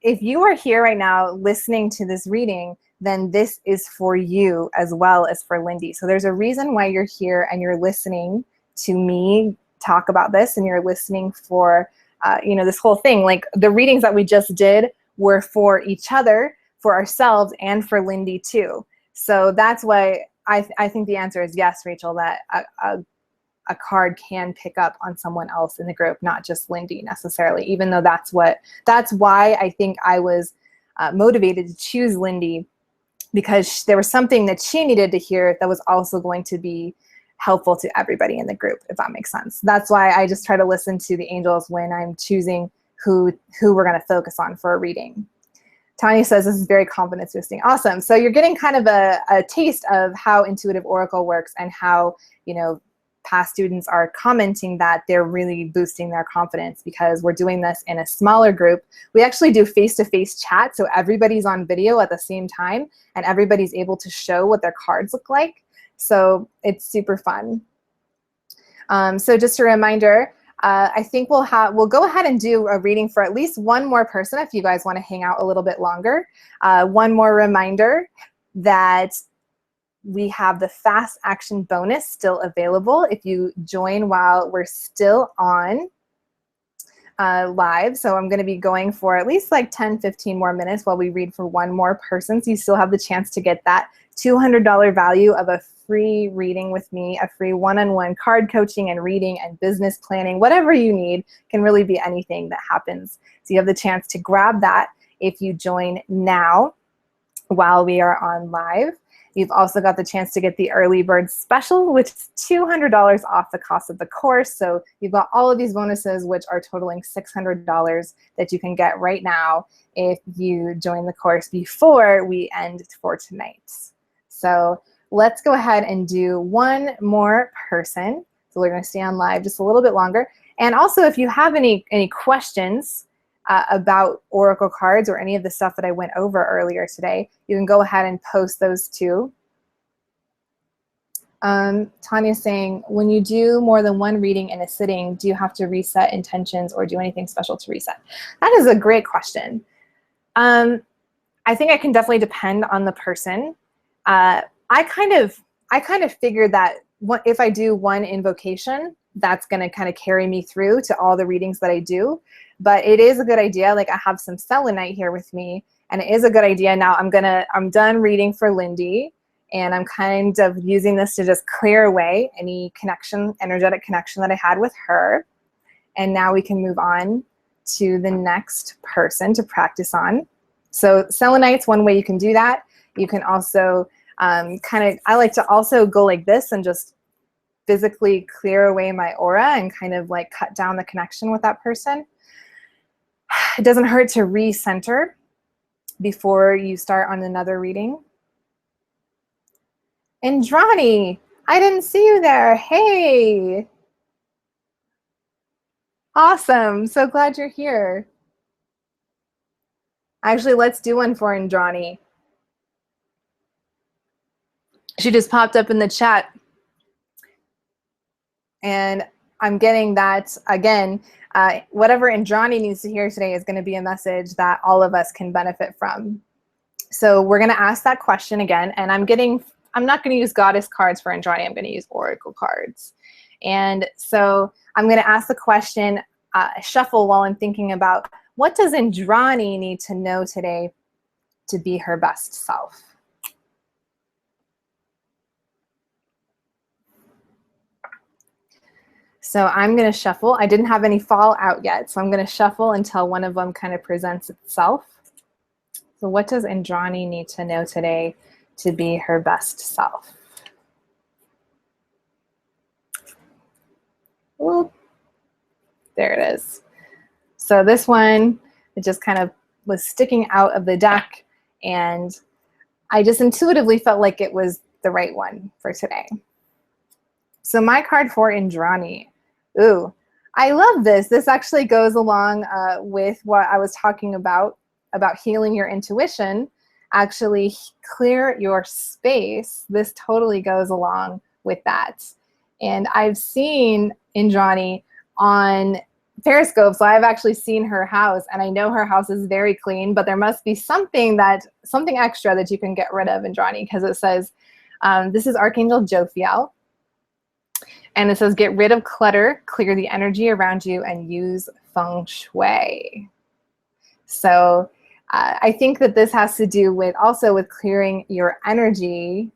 If you are here right now listening to this reading, then this is for you as well as for Lindy. So there's a reason why you're here and you're listening to me talk about this, and you're listening for this whole thing. Like the readings that we just did were for each other, for ourselves, and for Lindy too. So that's why I think the answer is yes, Rachel, that a card can pick up on someone else in the group, not just Lindy necessarily, even though that's why I think I was motivated to choose Lindy, because there was something that she needed to hear that was also going to be helpful to everybody in the group, if that makes sense. That's why I just try to listen to the angels when I'm choosing who we're going to focus on for a reading. Tanya says this is very confidence boosting. Awesome. So you're getting kind of a taste of how Intuitive Oracle works, and how, past students are commenting that they're really boosting their confidence because we're doing this in a smaller group. We actually do face-to-face chat, so everybody's on video at the same time, and everybody's able to show what their cards look like. So it's super fun. So just a reminder, I think we'll go ahead and do a reading for at least one more person if you guys want to hang out a little bit longer. One more reminder that we have the fast action bonus still available if you join while we're still on live. So I'm going to be going for at least like 10-15 more minutes while we read for one more person. So you still have the chance to get that $200 value of a free reading with me, a free one-on-one card coaching and reading and business planning. Whatever you need, can really be anything that happens. So you have the chance to grab that if you join now while we are on live. You've also got the chance to get the early bird special, which is $200 off the cost of the course. So you've got all of these bonuses, which are totaling $600 that you can get right now if you join the course before we end for tonight. So let's go ahead and do one more person. So we're going to stay on live just a little bit longer. And also, if you have any questions about Oracle cards or any of the stuff that I went over earlier today, you can go ahead and post those too. Tanya's saying, when you do more than one reading in a sitting, do you have to reset intentions or do anything special to reset? That is a great question. I think it can definitely depend on the person. I kind of figured that if I do one invocation, that's going to kind of carry me through to all the readings that I do. But it is a good idea. Like I have some selenite here with me, and it is a good idea. Now I'm done reading for Lindy, and I'm kind of using this to just clear away any energetic connection that I had with her. And now we can move on to the next person to practice on. So selenite's one way you can do that. You can also I like to also go like this and just physically clear away my aura and kind of like cut down the connection with that person. It doesn't hurt to recenter before you start on another reading. Indrani, I didn't see you there. Hey. Awesome. So glad you're here. Actually, let's do one for Indrani. She just popped up in the chat. And I'm getting that, again, whatever Indrani needs to hear today is going to be a message that all of us can benefit from. So we're going to ask that question again. And I'm not going to use goddess cards for Indrani. I'm going to use oracle cards. And so I'm going to ask the question, shuffle while I'm thinking about, what does Indrani need to know today to be her best self? So I'm going to shuffle. I didn't have any fall out yet, so I'm going to shuffle until one of them kind of presents itself. So what does Indrani need to know today to be her best self. Whoop. There it is. So this one, it just kind of was sticking out of the deck, and I just intuitively felt like it was the right one for today. So my card for Indrani. Ooh, I love this. This actually goes along with what I was talking about healing your intuition. Actually clear your space. This totally goes along with that. And I've seen Indrani on Periscope, so I've actually seen her house, and I know her house is very clean, but there must be something extra that you can get rid of, Indrani, because it says, this is Archangel Jophiel, and it says, get rid of clutter, clear the energy around you, and use feng shui. So I think that this has to do with also with clearing your energy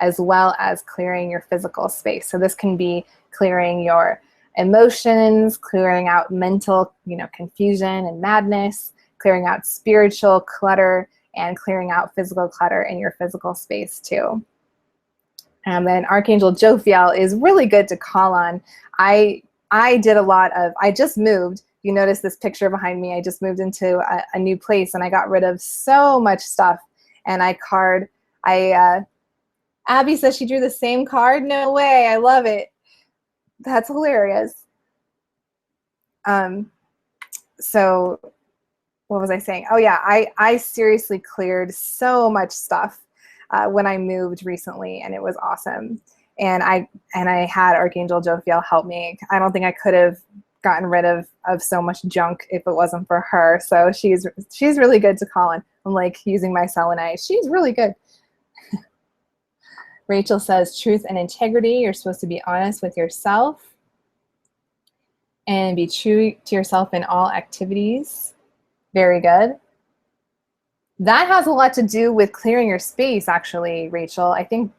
as well as clearing your physical space. So this can be clearing your emotions, clearing out mental, confusion and madness, clearing out spiritual clutter, and clearing out physical clutter in your physical space too. And then Archangel Jophiel is really good to call on. I did a lot of, I just moved. You notice this picture behind me. I just moved into a new place, and I got rid of so much stuff. And Abby says she drew the same card. No way. I love it. That's hilarious. So what was I saying? Oh yeah, I seriously cleared so much stuff when I moved recently, and it was awesome. And I had Archangel Jophiel help me. I don't think I could have gotten rid of so much junk if it wasn't for her. So she's really good to call on. I'm like using my selenite. She's really good. Rachel says, truth and integrity. You're supposed to be honest with yourself and be true to yourself in all activities. Very good. That has a lot to do with clearing your space, actually, Rachel. I think,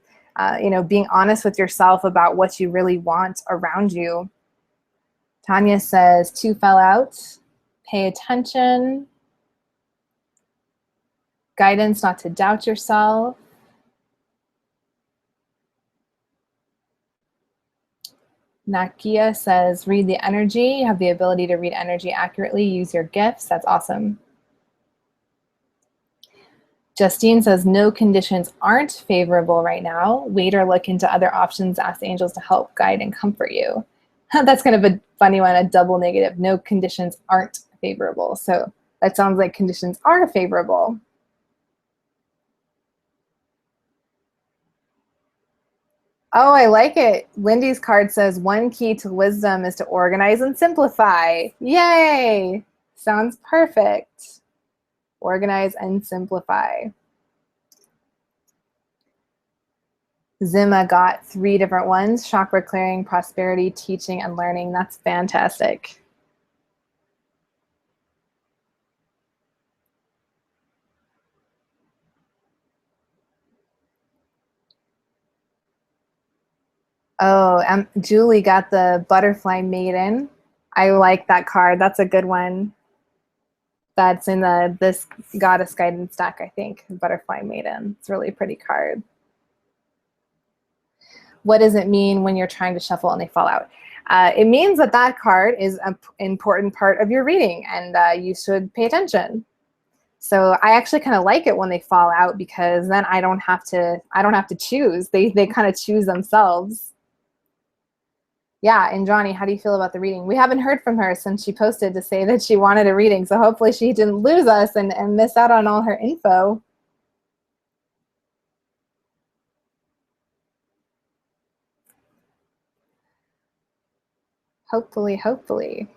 being honest with yourself about what you really want around you. Tanya says, 2 fell out. Pay attention. Guidance not to doubt yourself. Nakia says, read the energy. You have the ability to read energy accurately. Use your gifts. That's awesome. Justine says, no conditions aren't favorable right now. Wait or look into other options. Ask the angels to help guide and comfort you. That's kind of a funny one, a double negative. No conditions aren't favorable. So that sounds like conditions are favorable. Oh, I like it. Lindy's card says, one key to wisdom is to organize and simplify. Yay! Sounds perfect. Organize and simplify. Zima got 3 different ones: chakra clearing, prosperity, teaching, and learning. That's fantastic. Oh, Julie got the Butterfly Maiden. I like that card. That's a good one. That's in this Goddess Guidance deck, I think. Butterfly Maiden. It's a really pretty card. What does it mean when you're trying to shuffle and they fall out? It means that card is an important part of your reading, and you should pay attention. So I actually kind of like it when they fall out, because then I don't have to choose. They kind of choose themselves. Yeah, and Johnny, how do you feel about the reading? We haven't heard from her since she posted to say that she wanted a reading, so hopefully she didn't lose us and miss out on all her info. Hopefully, hopefully.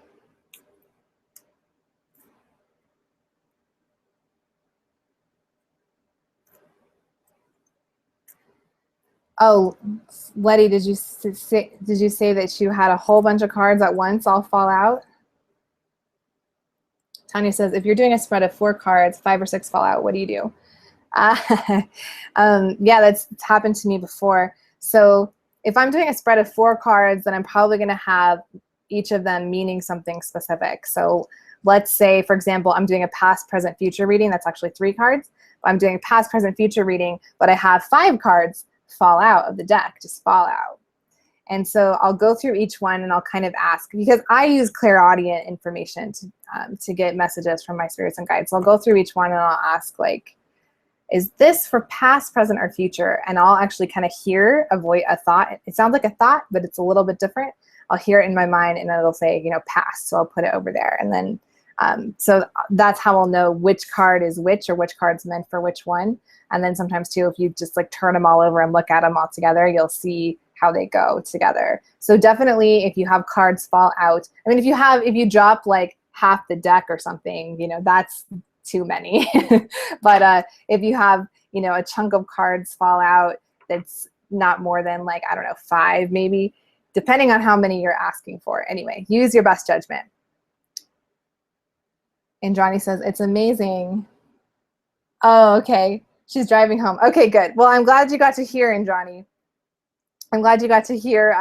Oh, Letty, did you say that you had a whole bunch of cards at once all fall out? Tanya says, if you're doing a spread of 4 cards, 5 or 6 fall out, what do you do? Yeah, that's happened to me before. So if I'm doing a spread of 4 cards, then I'm probably going to have each of them meaning something specific. So let's say, for example, I'm doing a past, present, future reading. That's actually 3 cards. I'm doing a past, present, future reading, but I have 5 cards fall out of the deck, just fall out. And so I'll go through each one and I'll kind of ask, because I use clairaudient information to get messages from my spirits and guides. So I'll go through each one and I'll ask, like, is this for past, present, or future? And I'll actually kind of hear a thought. It sounds like a thought, but it's a little bit different. I'll hear it in my mind and it'll say, you know, past. So I'll put it over there. And then, so that's how I'll know which card is which, or which card's meant for which one. And then sometimes too, if you just like turn them all over and look at them all together, you'll see how they go together. So definitely if you have cards fall out, I mean, if you drop like half the deck or something, you know, that's too many. But if you have, you know, a chunk of cards fall out, that's not more than like, I don't know, 5 maybe, depending on how many you're asking for. Anyway, use your best judgment. And Johnny says, it's amazing. Oh, okay. She's driving home. Okay, good. Well, I'm glad you got to hear, Johnny. I'm glad you got to hear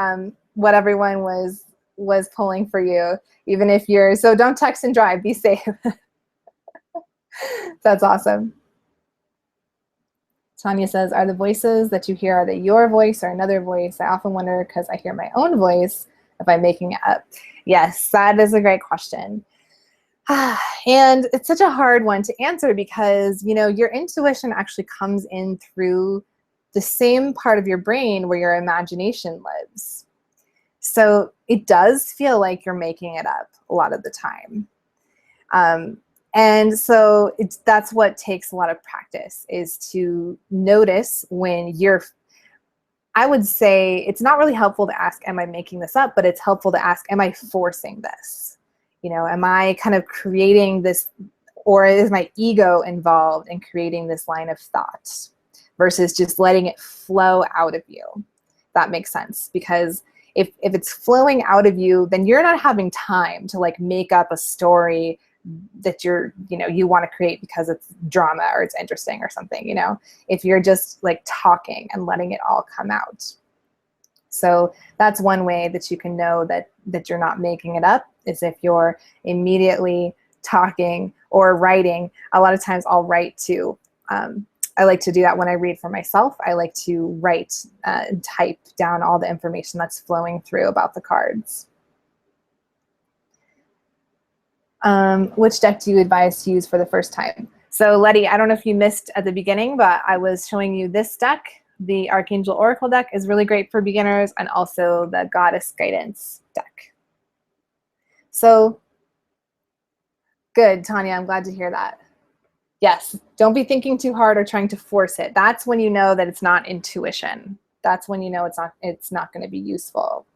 what everyone was pulling for you, even if you're, so don't text and drive, be safe. That's awesome. Tanya says, are the voices that you hear, are they your voice or another voice? I often wonder because I hear my own voice if I'm making it up. Yes, that is a great question. And it's such a hard one to answer because, you know, your intuition actually comes in through the same part of your brain where your imagination lives. So it does feel like you're making it up a lot of the time. And so that's what takes a lot of practice, is to notice when you're, I would say it's not really helpful to ask, am I making this up? But it's helpful to ask, am I forcing this? You know, am I kind of creating this, or is my ego involved in creating this line of thought versus just letting it flow out of you? That makes sense, because if it's flowing out of you, then you're not having time to like make up a story that you want to create because it's drama or it's interesting or something, you know, if you're just like talking and letting it all come out. So that's one way that you can know that you're not making it up, is if you're immediately talking or writing. A lot of times I'll write too. I like to do that when I read for myself. I like to write and type down all the information that's flowing through about the cards. Which deck do you advise to use for the first time? So Letty, I don't know if you missed at the beginning, but I was showing you this deck. The Archangel Oracle deck is really great for beginners, and also the Goddess Guidance deck. So good, Tanya, I'm glad to hear that. Yes, don't be thinking too hard or trying to force it. That's when you know that it's not intuition. That's when you know it's not going to be useful.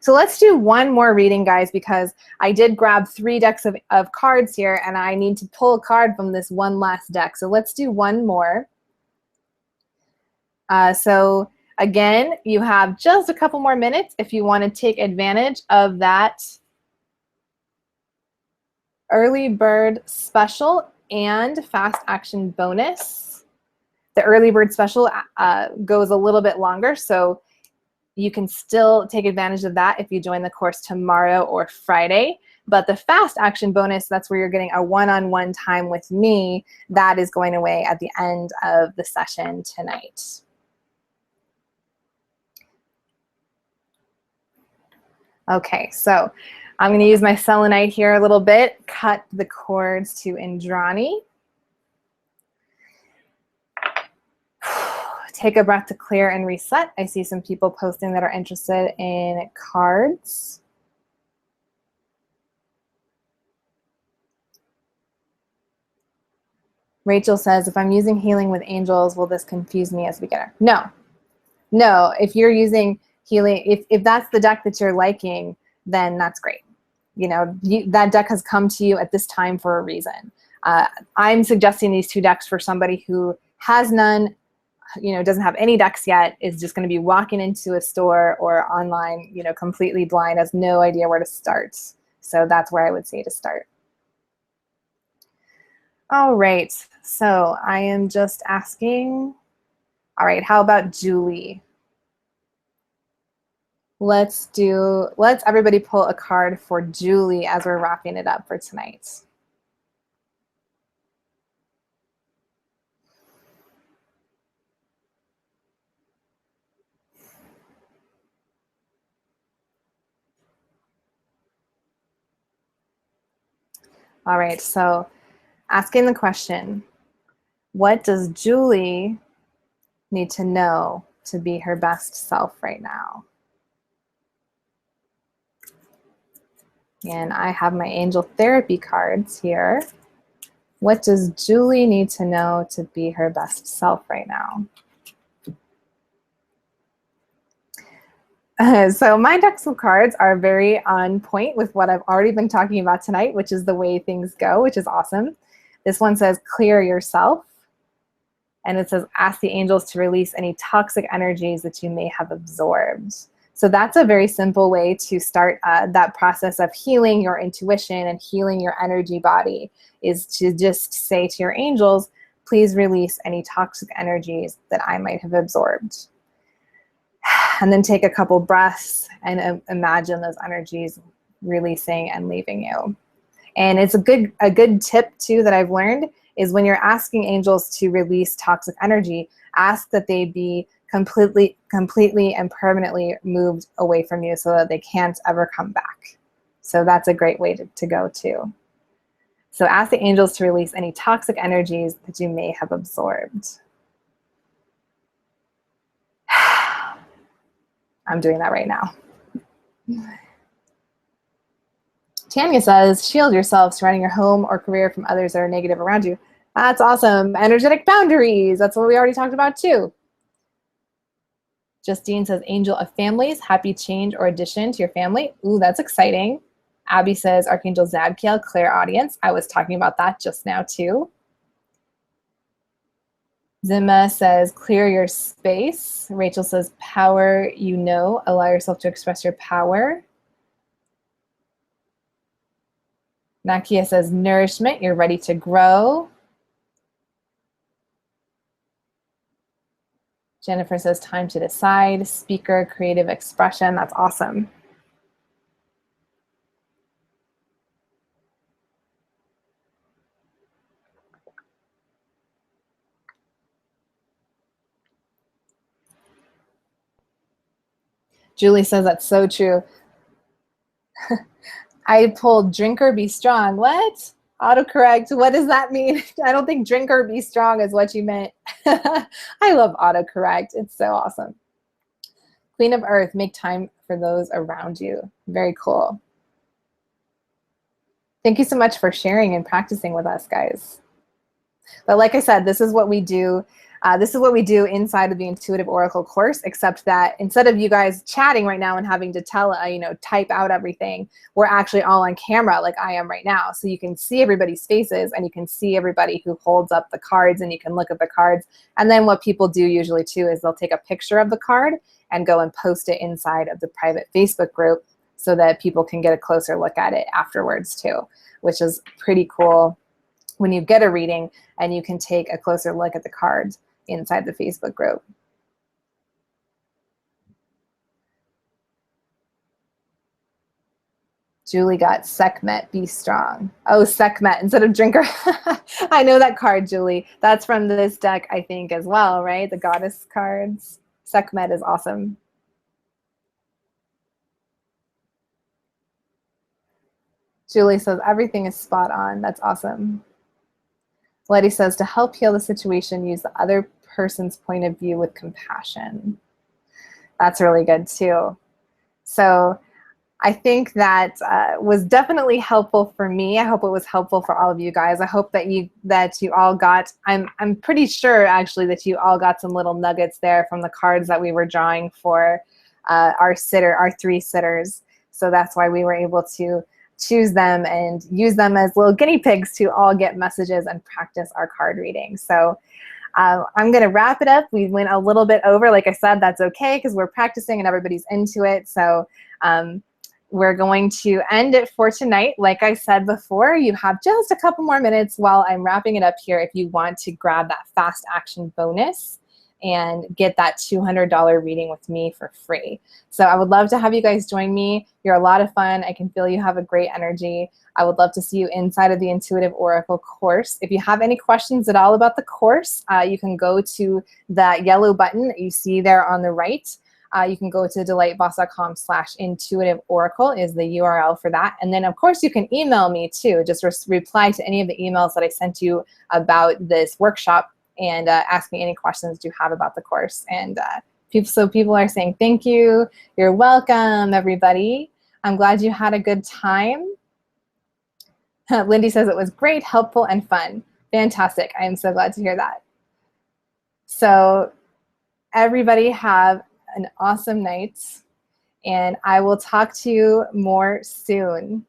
So let's do one more reading, guys, because I did grab 3 decks of cards here, and I need to pull a card from this one last deck. So let's do one more. So again, you have just a couple more minutes if you want to take advantage of that early bird special and fast action bonus. The early bird special goes a little bit longer, so you can still take advantage of that if you join the course tomorrow or Friday. But the fast action bonus, that's where you're getting a one-on-one time with me. That is going away at the end of the session tonight. Okay, so I'm going to use my selenite here a little bit, cut the cords to Indrani. Take a breath to clear and reset. I see some people posting that are interested in cards. Rachel says, if I'm using healing with angels, will this confuse me as a beginner? No. No, if you're using healing, if that's the deck that you're liking, then that's great. You know, that deck has come to you at this time for a reason. I'm suggesting these 2 decks for somebody who has none, you know, doesn't have any decks yet, is just going to be walking into a store or online, you know, completely blind, has no idea where to start. So that's where I would say to start. All right, so I am just asking, all right, how about Julie? let's everybody pull a card for Julie as we're wrapping it up for tonight. All right, so asking the question, what does Julie need to know to be her best self right now? And I have my angel therapy cards here. What does Julie need to know to be her best self right now? So my decks of cards are very on point with what I've already been talking about tonight, which is the way things go, which is awesome. This one says, clear yourself. And it says, ask the angels to release any toxic energies that you may have absorbed. So that's a very simple way to start that process of healing your intuition and healing your energy body, is to just say to your angels, please release any toxic energies that I might have absorbed. And then take a couple breaths and imagine those energies releasing and leaving you. And it's a good tip too that I've learned is when you're asking angels to release toxic energy, ask that they be completely and permanently moved away from you so that they can't ever come back. So that's a great way to go too. So ask the angels to release any toxic energies that you may have absorbed. I'm doing that right now. Tanya says, shield yourself surrounding your home or career from others that are negative around you. That's awesome. Energetic boundaries. That's what we already talked about too. Justine says, angel of families, happy change or addition to your family. Ooh, that's exciting. Abby says, Archangel Zadkiel, clairaudience. I was talking about that just now too. Zima says, clear your space. Rachel says, power, allow yourself to express your power. Nakia says, nourishment, you're ready to grow. Jennifer says, time to decide. Speaker, creative expression, that's awesome. Julie says, that's so true. I pulled drink or be strong. What? Autocorrect, what does that mean? I don't think drink or be strong is what you meant. I love autocorrect. It's so awesome. Queen of Earth, make time for those around you. Very cool. Thank you so much for sharing and practicing with us, guys. But like I said, this is what we do. This is what we do inside of the Intuitive Oracle course, except that instead of you guys chatting right now and having to type out everything, we're actually all on camera like I am right now. So you can see everybody's faces and you can see everybody who holds up the cards and you can look at the cards. And then what people do usually too is they'll take a picture of the card and go and post it inside of the private Facebook group so that people can get a closer look at it afterwards too, which is pretty cool when you get a reading and you can take a closer look at the cards inside the Facebook group. Julie got Sekhmet, be strong. Oh, Sekhmet instead of drinker. I know that card, Julie. That's from this deck, I think, as well, right? The goddess cards. Sekhmet is awesome. Julie says, everything is spot on. That's awesome. Letty says, to help heal the situation, use the other person's point of view with compassion. That's really good too. So I think that was definitely helpful for me. I hope it was helpful for all of you guys. I hope that you all got, I'm pretty sure actually that you all got some little nuggets there from the cards that we were drawing for our 3 sitters. So that's why we were able to choose them and use them as little guinea pigs to all get messages and practice our card reading. So I'm going to wrap it up. We went a little bit over. Like I said, that's okay because we're practicing and everybody's into it. So we're going to end it for tonight. Like I said before, you have just a couple more minutes while I'm wrapping it up here if you want to grab that fast action bonus. and get that $200 reading with me for free. So I would love to have you guys join me. You're a lot of fun. I can feel you have a great energy. I would love to see you inside of the Intuitive Oracle course. If you have any questions at all about the course, you can go to that yellow button that you see there on the right. You can go to delightboss.com/intuitive oracle is the URL for that. And then of course you can email me too. Just reply to any of the emails that I sent you about this workshop and ask me any questions you have about the course. And people are saying thank you. You're welcome, everybody. I'm glad you had a good time. Lindy says it was great, helpful, and fun. Fantastic. I am so glad to hear that. So everybody have an awesome night, and I will talk to you more soon.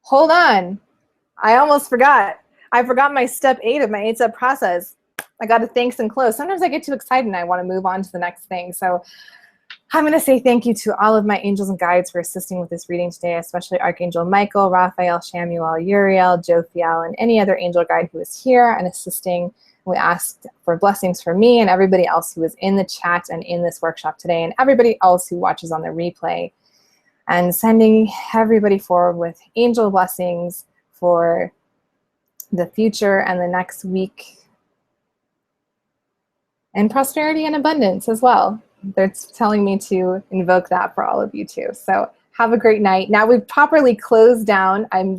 Hold on. I almost forgot. I forgot my step 8 of my 8-step process. I got to thanks and close. Sometimes I get too excited and I want to move on to the next thing. So I'm going to say thank you to all of my angels and guides for assisting with this reading today, especially Archangel Michael, Raphael, Shamuel, Uriel, Jophiel, and any other angel guide who is here and assisting. We asked for blessings for me and everybody else who was in the chat and in this workshop today, and everybody else who watches on the replay, and sending everybody forward with angel blessings for the future and the next week, and prosperity and abundance as well. They're telling me to invoke that for all of you too. So have a great night. Now we've properly closed down. I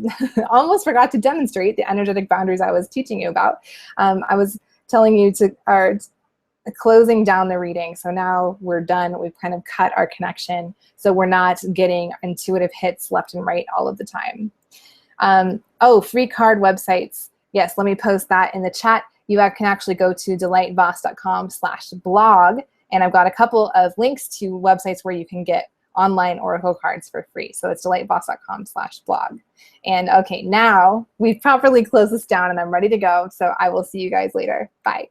almost forgot to demonstrate the energetic boundaries I was teaching you about. I was telling you to closing down the reading. So now we're done. We've kind of cut our connection. So we're not getting intuitive hits left and right all of the time. Oh, free card websites. Yes, let me post that in the chat. You can actually go to delightboss.com/blog, and I've got a couple of links to websites where you can get online oracle cards for free. So it's delightboss.com/blog. And okay, now we've properly closed this down and I'm ready to go. So I will see you guys later. Bye.